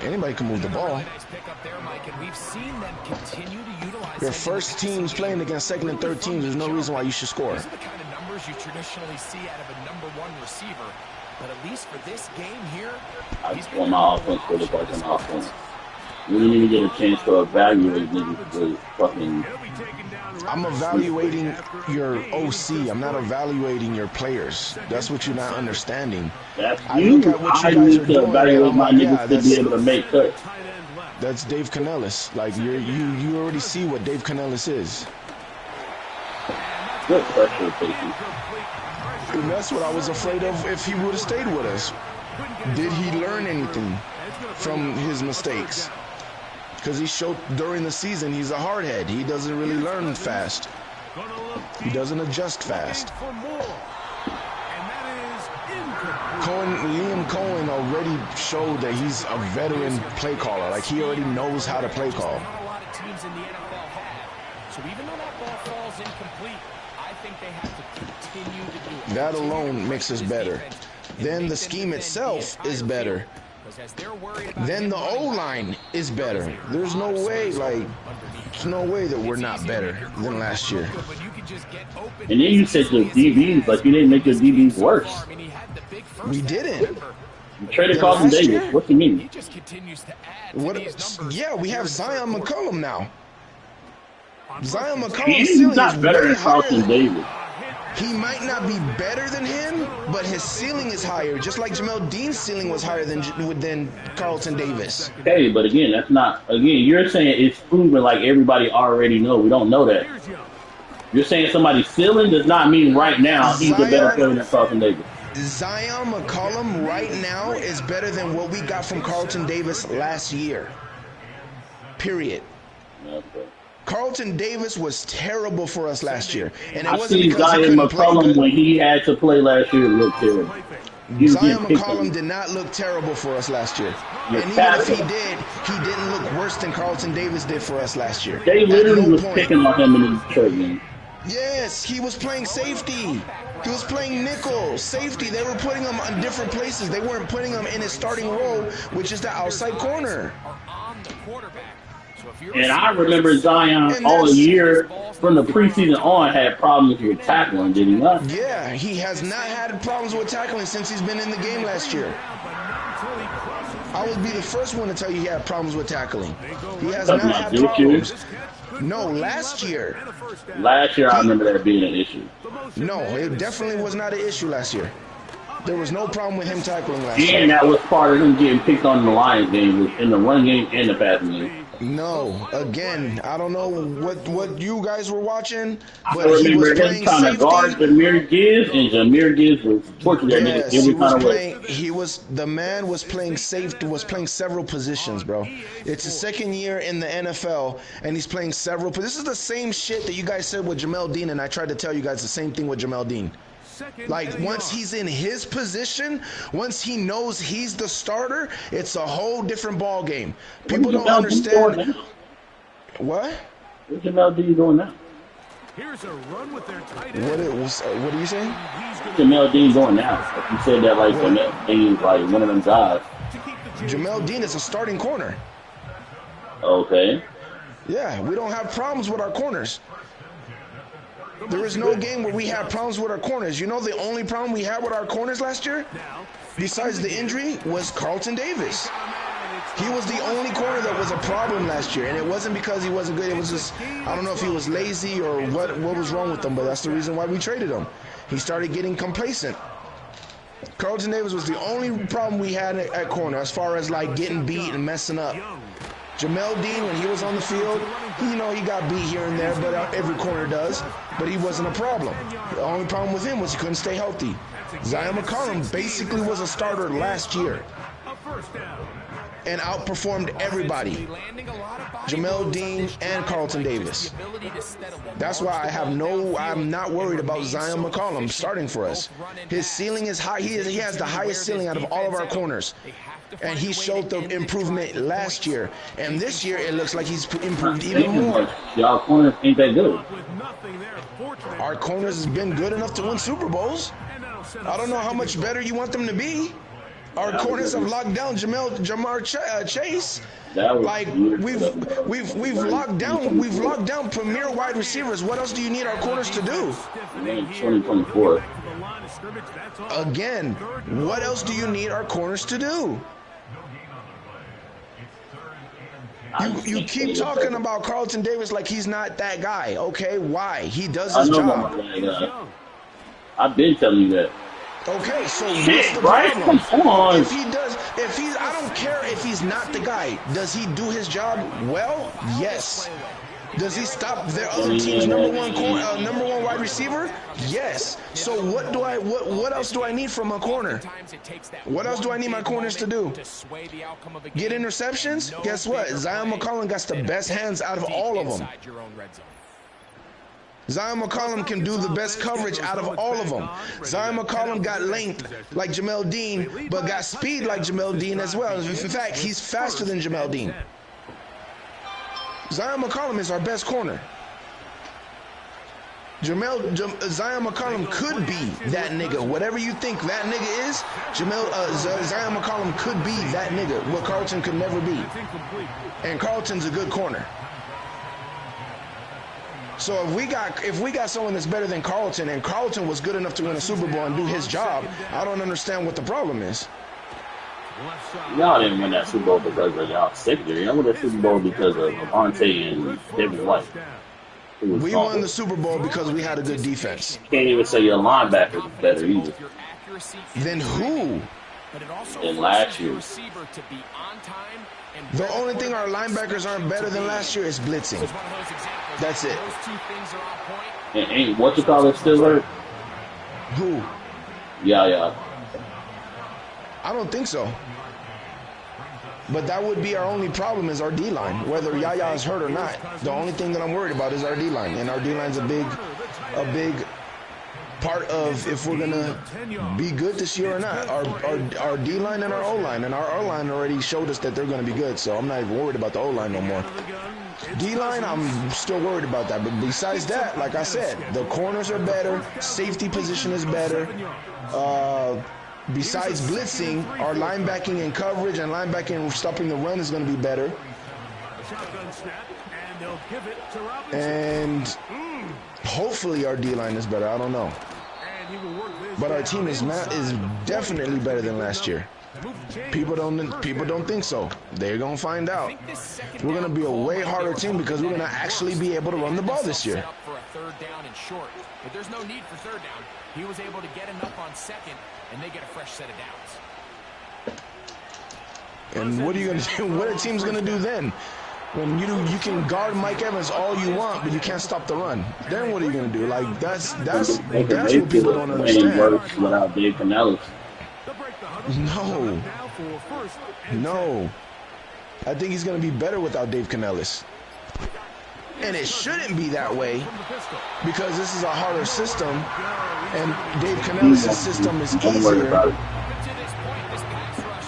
Anybody can move the ball. Nice pickup there, Mike, and we've seen them continue to utilize Your him in the first passing team's game. playing against second and third teams. There's no reason why you should score. These are the kind of numbers you traditionally see out of a number one receiver. But at least for this game here, I he's just been want my number offense one to look like option an this offense. We didn't even get a chance to evaluate niggas with fucking. I'm evaluating your OC. I'm not evaluating your players. That's what you're not understanding. That's I you. look at what you I guys need are to doing, and evaluate I'm my like, yeah, niggas to be able to make cuts. that's Dave Canellis. Like you already see what Dave Canellis is. Good pressure, Casey. And that's what I was afraid of if he would have stayed with us. Did he learn anything from his mistakes? Because he showed during the season he's a hardhead. He doesn't really learn fast. He doesn't adjust fast. Liam Cohen already showed that he's a veteran play caller. Like he already knows how to play call. Not a lot of teams in the NFL have. So even though that ball falls incomplete, I think they have to continue to do it. That alone makes us better. Then the scheme itself is better. Then the O-line is better. There's no way, there's no way that we're not better than last year. And then you said your DBs, like you didn't make your DBs worse. We didn't. You traded Then Carlton last Davis. year? What do you mean? He just continues to add to What? these numbers. Yeah, we have Zion McCollum now. Zion McCollum's He's ceiling not is better way than Carlton higher. Davis. He might not be better than him, but his ceiling is higher. Just like Jamel Dean's ceiling was higher than Carlton Davis. Okay, but again, that's not. Again, you're saying it's proven like everybody already know. We don't know that. You're saying somebody's ceiling does not mean right now he's a better player than Carlton Davis. Zion McCollum right now is better than what we got from Carlton Davis last year. Period. Okay. Carlton Davis was terrible for us last year, and it I wasn't seen because he Zion couldn't play McCollum good. when he had to play last year look terrible. He was Zion getting picked McCollum on. did not look terrible for us last year. You're And even fat. if he didn't look worse than Carlton Davis did for us last year. They literally At no was point. picking on him in the Detroit game. Yes, he was playing safety. He was playing nickel, safety. They were putting him on different places. They weren't putting him in his starting role, which is the outside corner. And I remember Zion And all that's- year from the preseason on had problems with tackling, did he not? Yeah, he has not had problems with tackling since he's been in the game last year. I would be the first one to tell you he had problems with tackling. He has not Talking about had this year? problems. No, last year. Last year I remember that being an issue. No, it definitely was not an issue last year. There was no problem with him tackling last year. And that was part of him getting picked on in the Lions game, was in the run game and the passing game. No, again, I don't know what you guys were watching, I but he remember was him playing trying to guard safety. Jameer Gibbs, and Jameer Gibbs was torturing that Yes, nigga he every was kind of way. playing. The man was playing safety, was playing several positions, bro. It's his second year in the NFL, and he's playing several. This is the same shit that you guys said with Jamel Dean, and I tried to tell you guys the same thing with Jamel Dean. Like, once he's in his position, once he knows he's the starter, it's a whole different ball game. People don't understand. What? What's Jamel Dean doing now? Here's a run with their tight What end. are you saying? Jamel Dean doing now? Like you said that like Jamel Dean's like one of them guys. Jamel Dean is a starting corner. Okay. Yeah, we don't have problems with our corners. There is no game where we have problems with our corners. You know the only problem we had with our corners last year, besides the injury, was Carlton Davis. He was the only corner that was a problem last year, and it wasn't because he wasn't good. It was just, I don't know if he was lazy or what was wrong with him, but that's the reason why we traded him. He started getting complacent. Carlton Davis was the only problem we had at corner as far as like getting beat and messing up. Jamel Dean, when he was on the field, he got beat here and there, but every corner does. But he wasn't a problem. The only problem with him was he couldn't stay healthy. Zion McCollum basically was a starter last year and outperformed everybody. Jamel Dean and Carlton Davis. That's why I'm not worried about Zion McCollum starting for us. His ceiling is high. He has the highest ceiling out of all of our corners. And he showed the improvement last year. And this year, it looks like he's improved even more. Y'all corners ain't that good. Our corners has been good enough to win Super Bowls. I don't know how much better you want them to be. Our corners have locked down Jamar Chase. Like we've locked down premier wide receivers. What else do you need our corners to do? 2024. Again, what else do you need our corners to do? You keep talking about Carlton Davis like he's not that guy. Okay, why? He does his job. I've been telling you that. Okay, so what's the problem? I don't care if he's not the guy. Does he do his job well? Yes. Does he stop their other team's number one wide receiver? Yes. So what else do I need from a corner? What else do I need my corners to do? Get interceptions? Guess what? Zion McCollum got the best hands out of all of them. Zion McCollum can do the best coverage out of all of them. Zion McCollum got length like Jamel Dean, but got speed like Jamel Dean as well. In fact, he's faster than Jamel Dean. Zion McCollum is our best corner. Zion McCollum could be that nigga. Whatever you think that nigga is, Zion McCollum could be that nigga. What Carlton could never be. And Carlton's a good corner. So if we got someone that's better than Carlton, and Carlton was good enough to win a Super Bowl and do his job, I don't understand what the problem is. Y'all didn't win that Super Bowl because of y'all secondary. Y'all won that Super Bowl because of Avante and David White. We won the Super Bowl because we had a good defense. Can't even say your linebacker was better either. Than who? Than last year. The only thing our linebackers aren't better than last year is blitzing. That's it. And ain't what you call it still hurt? Who? Yeah. I don't think so. But that would be our only problem is our D-line, whether Yaya is hurt or not. The only thing that I'm worried about is our D-line, and our D-line's a big part of if we're gonna be good this year or not. Our D-line and our O-line, and our O-line already showed us that they're gonna be good, so I'm not even worried about the O-line no more. D-line, I'm still worried about that, but besides that, like I said, the corners are better, safety position is better. Besides blitzing, our linebacking and coverage and linebacking and stopping the run is going to be better. And hopefully our D-line is better. I don't know. But our team is definitely better than last year. People don't think so. They're going to find out. We're going to be a way harder team because we're going to actually be able to run the ball this year. But there's no need for third down. He was able to get enough on second, and they get a fresh set of downs. And what are you going to do? What are teams going to do then? When you can guard Mike Evans all you want, but you can't stop the run. Then what are you going to do? Like that's what people don't understand. Without Dave Canales. No. I think he's going to be better without Dave Canales. And it shouldn't be that way because this is a harder system, and Dave Canales' system is easier.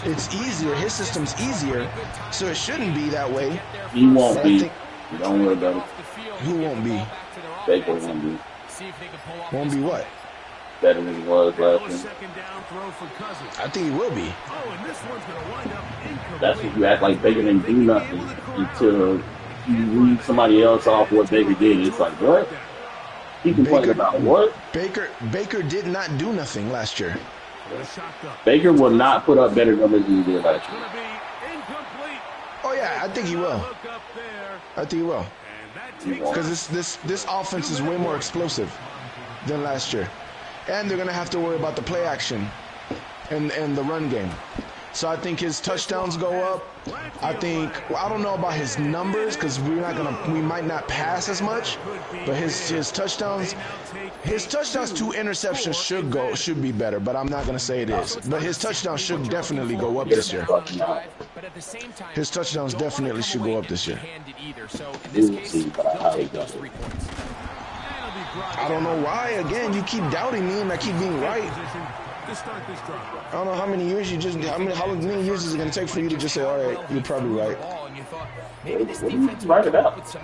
It's easier. His system's easier, so it shouldn't be that way. He won't be. Don't worry about it. Who won't be? Baker won't be. Won't be what? Better than he was last year. I think he will be. That's if you act like Baker didn't do nothing until you read somebody else off what Baker did. It's like, what? He complained about what? Baker did not do nothing last year. Baker will not put up better numbers than he did last year. Oh yeah, I think he will. I think he will. Because this offense is way more explosive than last year. And they're going to have to worry about the play action. and the run game. So I think his touchdowns go up. I don't know about his numbers because we might not pass as much, but his touchdowns to interceptions should be better, but I'm not gonna say it is. But his touchdowns should definitely go up this year. His touchdowns definitely should go up this year. I don't know why. Again, you keep doubting me and I keep being right. I don't know how many years how many years is it going to take for you to just say, all right, you're probably right. What are you right about?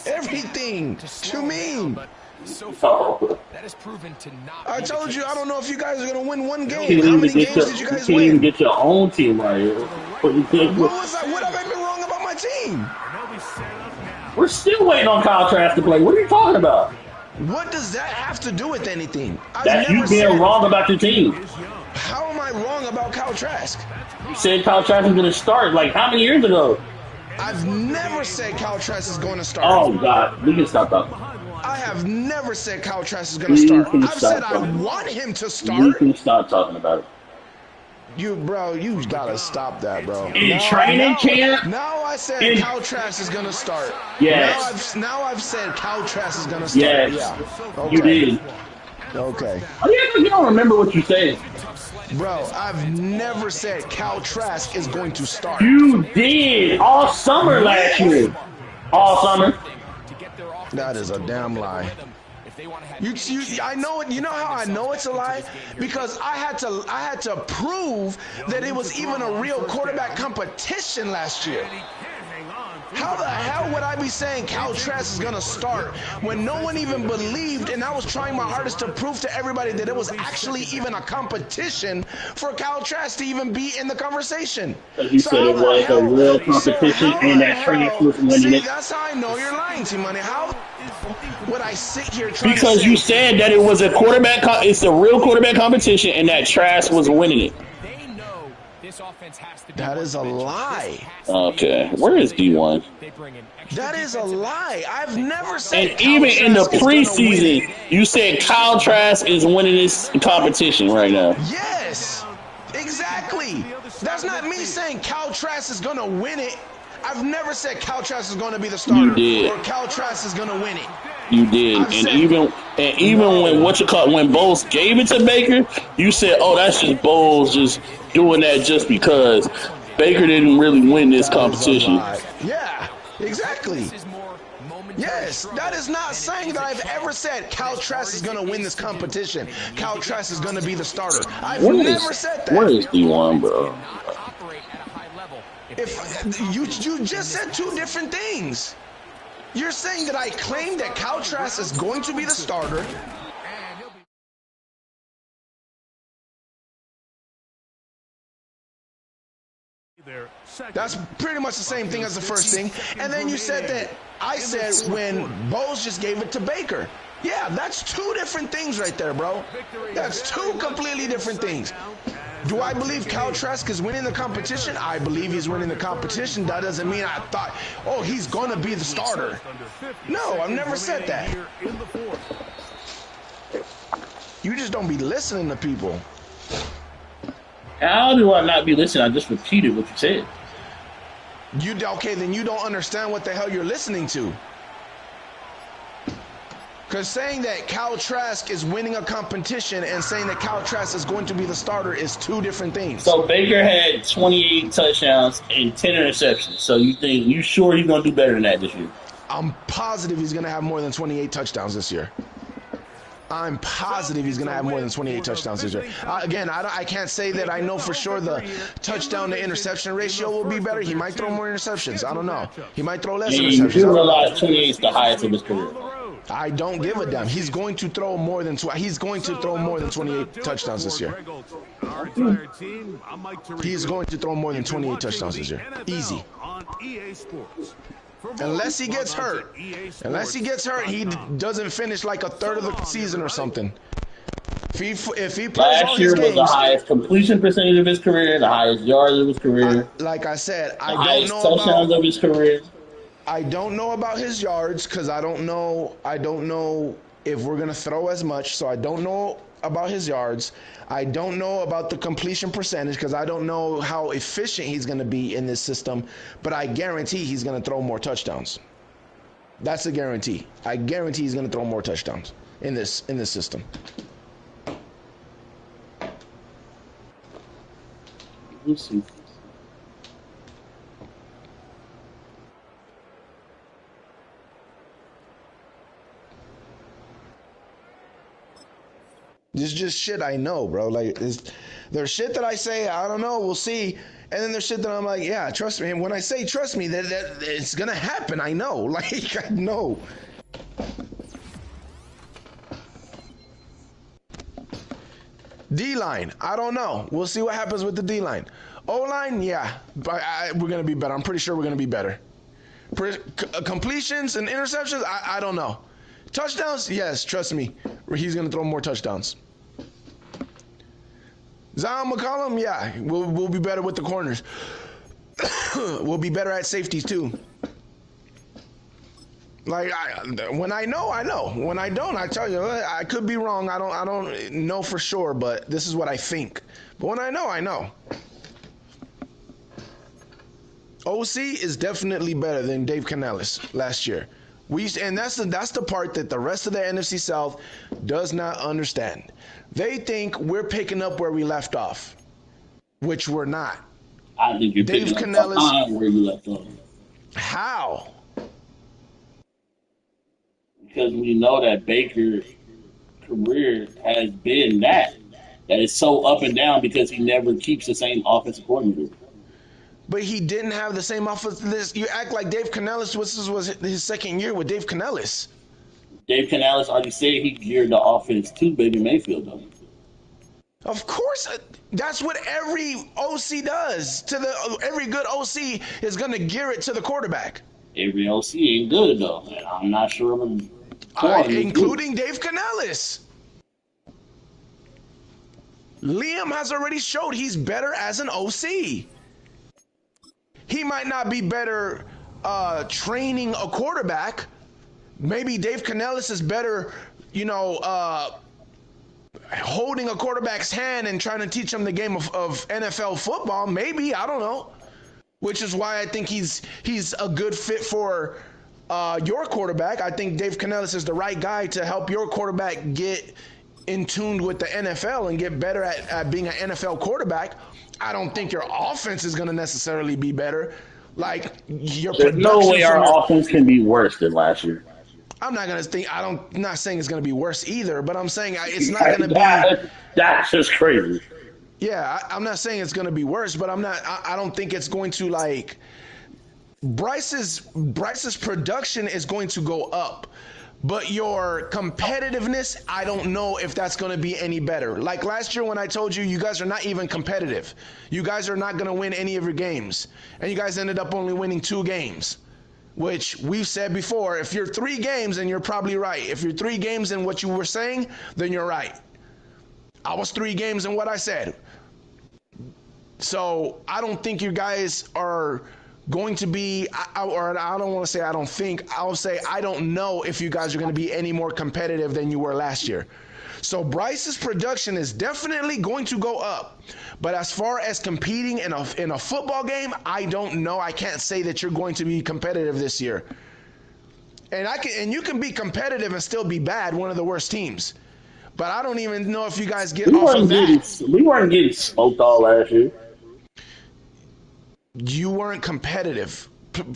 Everything. To me. That is proven to not. I told you, I don't know if you guys are going to win one game. How many games did you guys win? You can't even get your own team right here. What have I been wrong about my team? We're still waiting on Kyle Trask to play. What are you talking about? What does that have to do with anything? That's you being wrong about your team. How am I wrong about Kyle Trask? You said Kyle Trask is going to start. Like, how many years ago? I've never said Kyle Trask is going to start. Oh, God. We can stop talking. I have never said Kyle Trask is going to start. I've said I want him to start. You can stop talking about it. You gotta stop that, bro. In training camp? Now I said Kyle Trask is gonna start. Yes. Now I've said Kyle Trask is gonna start. Yes. Yeah. Okay. You did. Okay. Oh, you don't remember what you said. Bro, I've never said Kyle Trask is going to start. You did all summer last year. All summer. That is a damn lie. I know it. You know how I know it's a lie? Because I had to prove that it was even a real quarterback competition last year. How the hell would I be saying Kyle Trask is gonna start when no one even believed, and I was trying my hardest to prove to everybody that it was actually even a competition for Kyle Trask to even be in the conversation? You said it was a real competition, and that Trask was winning it. That's how I know you're lying to me, money. How would I sit here trying because to say, you said that it was a quarterback. It's a real quarterback competition, and that Trask was winning it. That is a lie. Okay, where is D1? That is a lie. I've never said. And even in the preseason, you said Kyle Trask is winning this competition right now. Yes, exactly. That's not me saying Kyle Trask is gonna win it. I've never said Kyle Trask is gonna be the starter. You did. Or Kyle Trask is gonna win it. You did, when Bowles gave it to Baker, you said, "Oh, that's just Bowles just doing that just because Baker didn't really win this competition." Yeah, exactly. Yes, that is not saying that I've ever said Kyle Trask is going to win this competition. Kyle Trask is going to be the starter. I've never said that. Where is D1, bro? If you just said two different things. You're saying that I claim that Kyle Trask is going to be the starter. That's pretty much the same thing as the first thing. And then you said that I said when Bowles just gave it to Baker. Yeah, that's two different things right there, bro. That's two completely different things. Do I believe Kyle Trask is winning the competition? I believe he's winning the competition. That doesn't mean I thought, oh, he's going to be the starter. No, I've never said that. You just don't be listening to people. How do I not be listening? I just repeated what you said. Okay, then you don't understand what the hell you're listening to. Because saying that Kyle Trask is winning a competition and saying that Kyle Trask is going to be the starter is two different things. So Baker had 28 touchdowns and 10 interceptions. So you sure he's going to do better than that this year? I'm positive he's going to have more than 28 touchdowns this year. I'm positive he's going to have more than 28 touchdowns this year. Again, I can't say that I know for sure the touchdown to interception ratio will be better. He might throw more interceptions. I don't know. He might throw less interceptions. You do realize 28 is the highest of his career. I don't give a damn. He's going to throw more than 28 touchdowns this year. He's going to throw more than 28 touchdowns this year. Easy. Unless he gets hurt. Unless he gets hurt, he doesn't finish like a third of the season or something. If he plays last year was the highest completion percentage of his career, the highest yards of his career. Like I said, I don't know touchdowns of his career. I don't know about his yards because I don't know if we're going to throw as much. So I don't know about his yards. I don't know about the completion percentage because I don't know how efficient he's going to be in this system, but I guarantee he's going to throw more touchdowns. That's a guarantee. I guarantee he's going to throw more touchdowns in this system. We'll see. This is just shit I know, bro. Like, there's shit that I say, I don't know, we'll see. And then there's shit that I'm like, yeah, trust me. And when I say trust me, that it's gonna happen. I know. Like, I know. D-line, I don't know. We'll see what happens with the D-line. O-line, yeah, we're gonna be better. I'm pretty sure we're gonna be better. Completions and interceptions, I don't know. Touchdowns, yes, trust me. He's gonna throw more touchdowns. Zion McCollum, yeah, we'll be better with the corners. We'll be better at safeties too. Like, when I know, I know. When I don't, I tell you, I could be wrong. I don't know for sure, but this is what I think. But when I know, I know. OC is definitely better than Dave Canales last year. And that's the part that the rest of the NFC South does not understand. They think we're picking up where we left off, which we're not. I think you're Dave picking Canales, up where you left off. How? Because we know that Baker's career has been that is so up and down because he never keeps the same offensive coordinator. But he didn't have the same offense. You act like Dave Canales was his second year with Dave Canales. Dave Canales already said he geared the offense to Baby Mayfield, though. Of course, that's what every OC does. Every good OC is going to gear it to the quarterback. Every OC ain't good, though. And I'm not sure of them. Including Dave Canales. Liam has already showed he's better as an OC. He might not be better training a quarterback. Maybe Dave Canales is better, holding a quarterback's hand and trying to teach him the game of NFL football. Maybe, I don't know. Which is why I think he's a good fit for your quarterback. I think Dave Canales is the right guy to help your quarterback get in tune with the NFL and get better at being an NFL quarterback. I don't think your offense is going to necessarily be better. Like, your There's production. no way our offense can be worse than last year. I'm not going to think. I'm not saying it's going to be worse either, but I'm saying it's not going to be. That's just crazy. Yeah, I'm not saying it's going to be worse, but I don't think it's going to, like. Bryce's production is going to go up. But your competitiveness, I don't know if that's going to be any better. Like last year when I told you, you guys are not even competitive. You guys are not going to win any of your games. And you guys ended up only winning 2 games, which we've said before. If you're 3 games, then you're probably right. If you're 3 games in what you were saying, then you're right. I was 3 games in what I said. So I don't think you guys are going to be, or I don't want to say I don't think, I'll say I don't know if you guys are going to be any more competitive than you were last year. So Bryce's production is definitely going to go up. But as far as competing in a football game, I don't know. I can't say that you're going to be competitive this year. And you can be competitive and still be bad, one of the worst teams. But I don't even know if you guys get off of that. We weren't getting smoked all last year. You weren't competitive.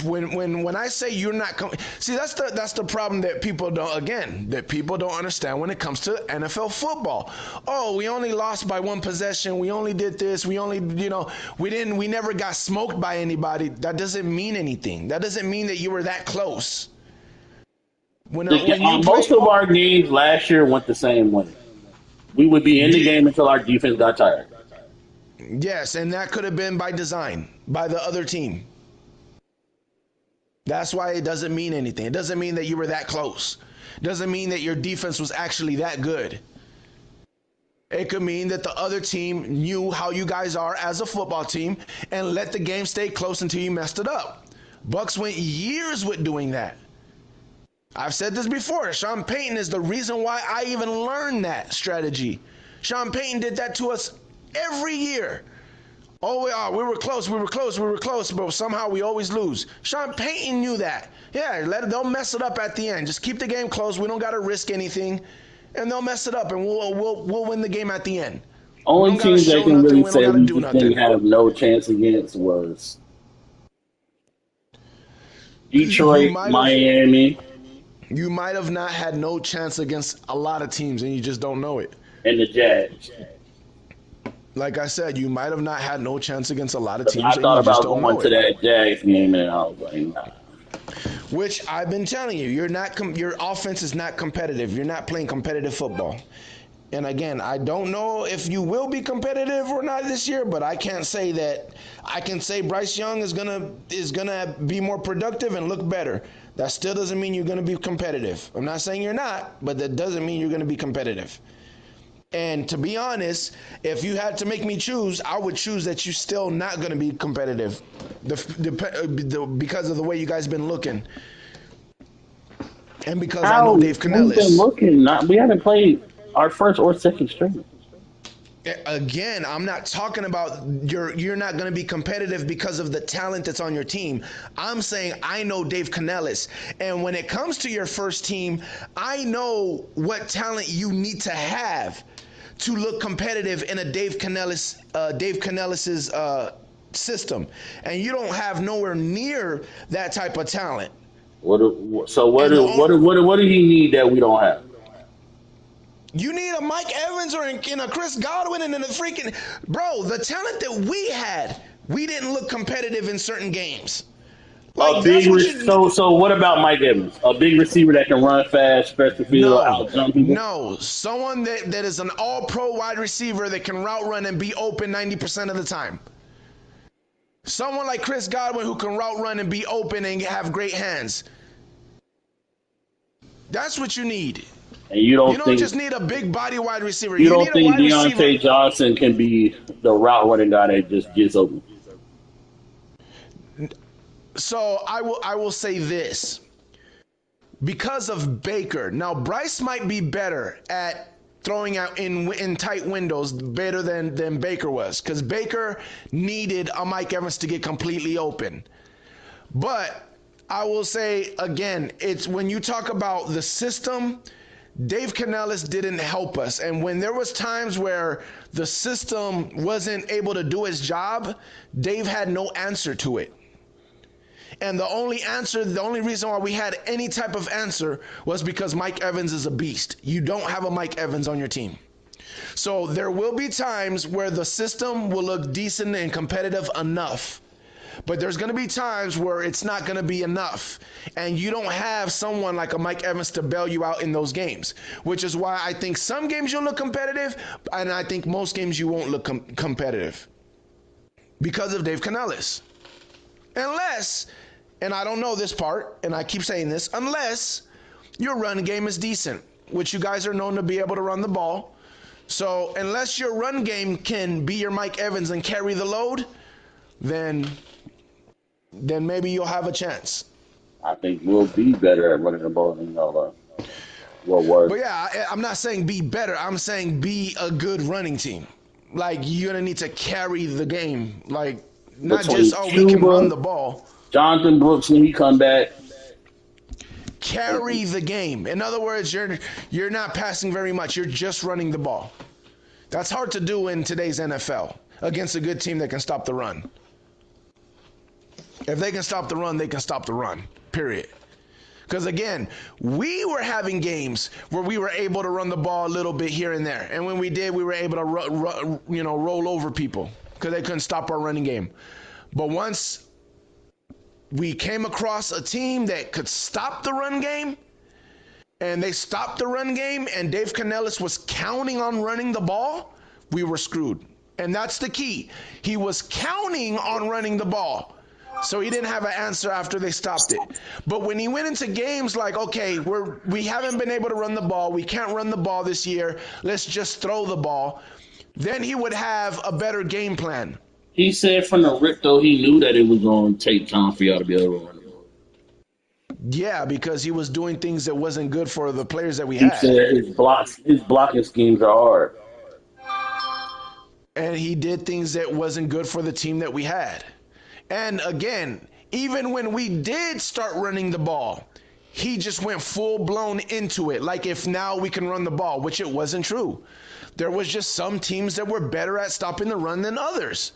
When I say you're not see, that's the problem that people don't understand when it comes to NFL football. Oh, we only lost by 1 possession. We only did this. We only, we never got smoked by anybody. That doesn't mean anything. That doesn't mean that you were that close. Most of our games last year went the same way. We would be in the game until our defense got tired. Yes, and that could have been by design, by the other team. That's why it doesn't mean anything. It doesn't mean that you were that close. It doesn't mean that your defense was actually that good. It could mean that the other team knew how you guys are as a football team and let the game stay close until you messed it up. Bucks went years with doing that. I've said this before. Sean Payton is the reason why I even learned that strategy. Sean Payton did that to us every year. Oh, we were close, but somehow we always lose. Sean Payton knew that. Yeah, they'll mess it up at the end. Just keep the game close. We don't got to risk anything, and they'll mess it up, and we'll win the game at the end. Only teams they can really say we just didn't have no chance against was Detroit, Miami. You might have not had no chance against a lot of teams, and you just don't know it. And the Jags. Like I said, you might have not had no chance against a lot of teams. I thought about going to that Jags game, and I was like, nah. Which I've been telling you, your offense is not competitive. You're not playing competitive football. And again, I don't know if you will be competitive or not this year, but I can't say that. I can say Bryce Young is gonna be more productive and look better. That still doesn't mean you're gonna be competitive. I'm not saying you're not, but that doesn't mean you're gonna be competitive. And to be honest, if you had to make me choose, I would choose that you're still not going to be competitive because of the way you guys been looking. And because I know Dave Canellis. We've been looking. We haven't played our first or second string. Again, I'm not talking about you're not going to be competitive because of the talent that's on your team. I'm saying I know Dave Canellis. And when it comes to your first team, I know what talent you need to have to look competitive in a Dave Canellis's system, and you don't have nowhere near that type of talent. What do he need that we don't have? You need a Mike Evans or a Chris Godwin and a freaking bro. The talent that we had, we didn't look competitive in certain games. Like, so what about Mike Evans? A big receiver that can run fast, stretch the field, out-jump people? No, someone that is an all-pro wide receiver that can route run and be open 90% of the time. Someone like Chris Godwin who can route run and be open and have great hands. That's what you need. And you don't just need a big body wide receiver. You don't think Deontay Johnson can be the route running guy that just gets open? So I will say this. Because of Baker, now Bryce might be better at throwing out in tight windows better than Baker was, because Baker needed a Mike Evans to get completely open. But I will say again, it's when you talk about the system, Dave Canellis didn't help us. And when there was times where the system wasn't able to do its job, Dave had no answer to it. And the only reason why we had any type of answer was because Mike Evans is a beast. You don't have a Mike Evans on your team. So there will be times where the system will look decent and competitive enough. But there's going to be times where it's not going to be enough. And you don't have someone like a Mike Evans to bail you out in those games. Which is why I think some games you'll look competitive, and I think most games you won't look competitive. Because of Dave Canellis. Unless, and I don't know this part, and I keep saying this, unless your run game is decent, which you guys are known to be able to run the ball. So unless your run game can be your Mike Evans and carry the load, then maybe you'll have a chance. I think we'll be better at running the ball than what was. But yeah, I'm not saying be better. I'm saying be a good running team. Like, you're going to need to carry the game. Like, not just, we can run the ball. Jonathan Brooks, when he come back. Carry the game. In other words, you're not passing very much. You're just running the ball. That's hard to do in today's NFL against a good team that can stop the run. If they can stop the run, they can stop the run, period. Because, again, we were having games where we were able to run the ball a little bit here and there. And when we did, we were able to roll over people because they couldn't stop our running game. But once we came across a team that could stop the run game, and they stopped the run game, and Dave Canellis was counting on running the ball, we were screwed. And that's the key. He was counting on running the ball. So he didn't have an answer after they stopped it. But when he went into games like, okay, we haven't been able to run the ball. We can't run the ball this year. Let's just throw the ball. Then he would have a better game plan. He said from the rip, though, he knew that it was going to take time for y'all to be able to run the ball. Yeah, because he was doing things that wasn't good for the players that we He had. said his blocking schemes are hard. And he did things that wasn't good for the team that we had. And again, even when we did start running the ball, he just went full blown into it. Like if now we can run the ball, which it wasn't true. There was just some teams that were better at stopping the run than others.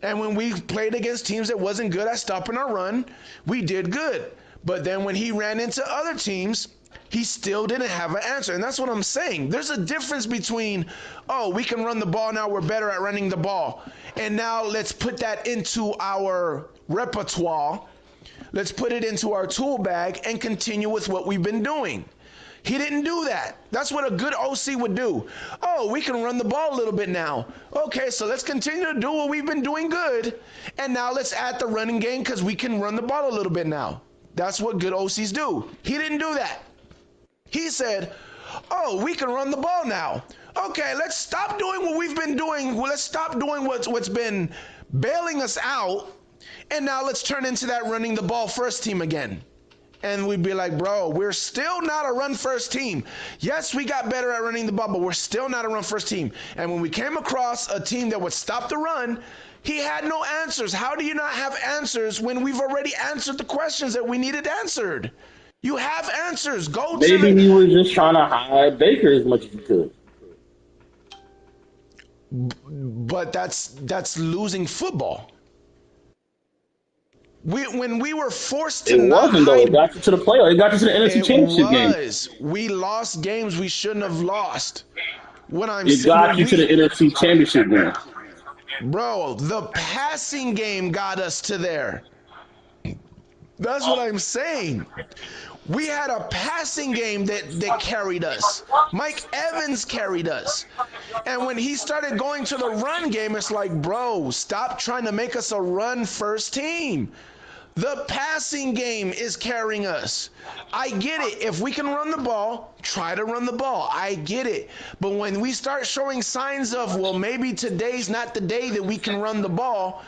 And when we played against teams that wasn't good at stopping our run, we did good. But then when he ran into other teams, he still didn't have an answer. And that's what I'm saying. There's a difference between, oh, we can run the ball now, we're better at running the ball. And now let's put that into our repertoire. Let's put it into our tool bag and continue with what we've been doing. He didn't do that. That's what a good OC would do. Oh, we can run the ball a little bit now. Okay, so let's continue to do what we've been doing good. And now let's add the running game because we can run the ball a little bit now. That's what good OCs do. He didn't do that. He said, oh, we can run the ball now. Okay, let's stop doing what we've been doing. Let's stop doing what's been bailing us out. And now let's turn into that running the ball first team again. And we'd be like, bro, we're still not a run first team. Yes, we got better at running the ball, but we're still not a run first team. And when we came across a team that would stop the run, he had no answers. How do you not have answers when we've already answered the questions that we needed answered? You have answers. Go to Maybe he was just trying to hide Baker as much as he could. But that's losing football. When we were forced to It not wasn't though. It hide, got you to the playoff. It got you to the NFC Championship game. we lost games we shouldn't have lost. It got you to the NFC Championship game. Bro, the passing game got us to there. That's what I'm saying. We had a passing game that carried us. Mike Evans carried us. And when he started going to the run game, it's like, bro, stop trying to make us a run first team. The passing game is carrying us. I get it. If we can run the ball, try to run the ball. I get it. But when we start showing signs of, well, maybe today's not the day that we can run the ball,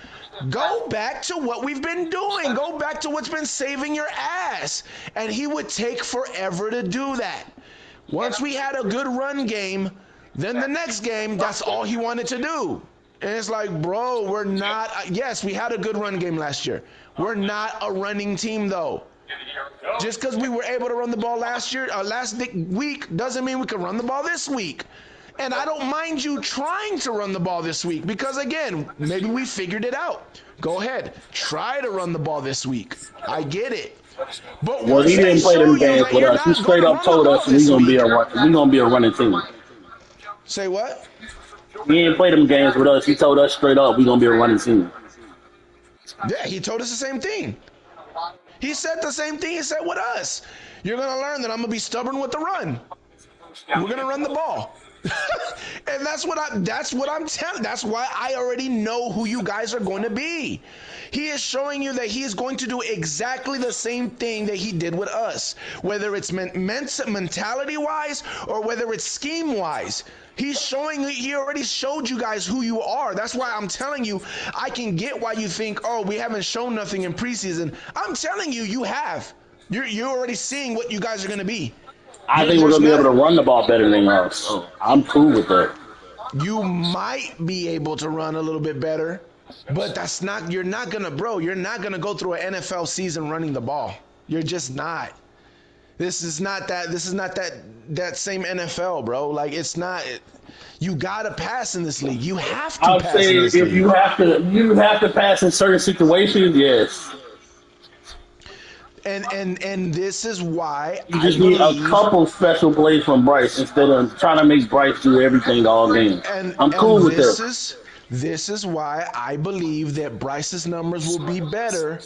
go back to what we've been doing. Go back to what's been saving your ass. And he would take forever to do that. Once we had a good run game, then the next game, that's all he wanted to do. And it's like, bro, we're not. Yes, we had a good run game last year. We're not a running team, though. Just because we were able to run the ball last week doesn't mean we can run the ball this week. And I don't mind you trying to run the ball this week because, again, maybe we figured it out. Go ahead. Try to run the ball this week. I get it. But well, he didn't play them games with us. He straight up told us we're gonna be a running team. Say what? He didn't play them games with us. He told us straight up we're gonna be a running team. Yeah, he told us the same thing. He said the same thing he said with us. You're gonna learn that I'm gonna be stubborn with the run. We're gonna run the ball. And that's what I'm telling. That's why I already know who you guys are going to be. He is showing you that he is going to do exactly the same thing that he did with us, whether it's mentality wise or whether it's scheme wise. He's showing you, he already showed you guys who you are. That's why I'm telling you, I can get why you think, oh, we haven't shown nothing in preseason. I'm telling you, you have. You're already seeing what you guys are going to be. I think we're going to be able to run the ball better than us. So I'm cool with that. You might be able to run a little bit better, but you're not going to go through an NFL season running the ball. You're just not. This is not that same NFL, bro. Like, it's not. You got to pass in this league. You have to pass in this league. If you have to pass in certain situations, yes. And this is why you just need a couple special plays from Bryce instead of trying to make Bryce do everything all game. I'm cool with that. This is why I believe that Bryce's numbers will be better,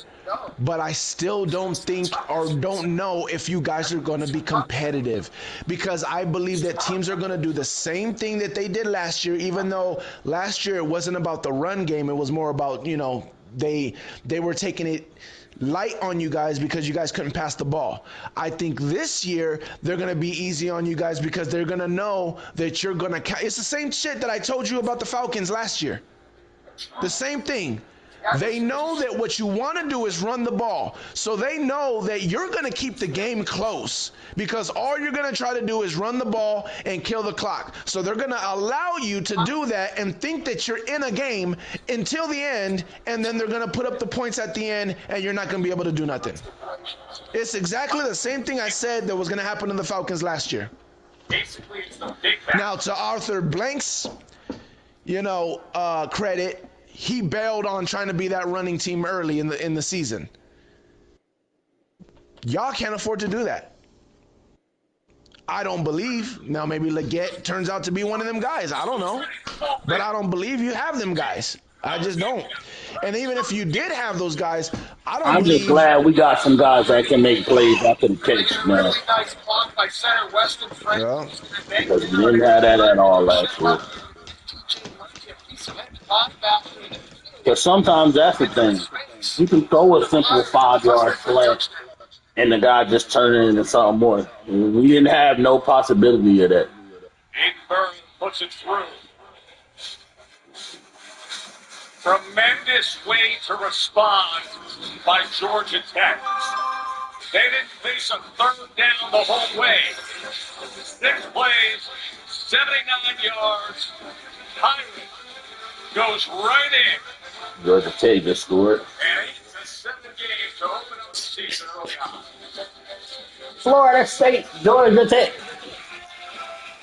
but I still don't think or don't know if you guys are going to be competitive, because I believe that teams are going to do the same thing that they did last year, even though last year it wasn't about the run game. It was more about, they were taking it light on you guys because you guys couldn't pass the ball. I think this year they're going to be easy on you guys because they're going to know that you're going to it's the same shit that I told you about the Falcons last year. The same thing. They know that what you want to do is run the ball. So they know that you're going to keep the game close because all you're going to try to do is run the ball and kill the clock. So they're going to allow you to do that and think that you're in a game until the end, and then they're going to put up the points at the end, and you're not going to be able to do nothing. It's exactly the same thing I said that was going to happen to the Falcons last year. Now, to Arthur Blank's, credit, he bailed on trying to be that running team early in the season. Y'all can't afford to do that. I don't believe. Now maybe Leggett turns out to be one of them guys. I don't know. But I don't believe you have them guys. I just don't. And even if you did have those guys, I'm just glad we got some guys that can make plays after the catch, man. Yeah. Because we didn't have that at all last year. Because sometimes that's the thing. You can throw a simple 5-yard flash, and the guy just turn it into something more. We didn't have no possibility of that. Ingber puts it through. Tremendous way to respond by Georgia Tech. They didn't face a third down the whole way. 6 plays, 79 yards. Pirate goes right in. Georgia Tech just scored. And it's a 7 game to open up the season early on. Florida State, Georgia Tech.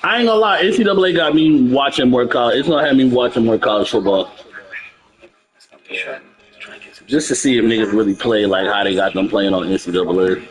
I ain't gonna lie, NCAA got me watching more college. It's gonna have me watching more college football. Just to see if niggas really play like how they got them playing on NCAA.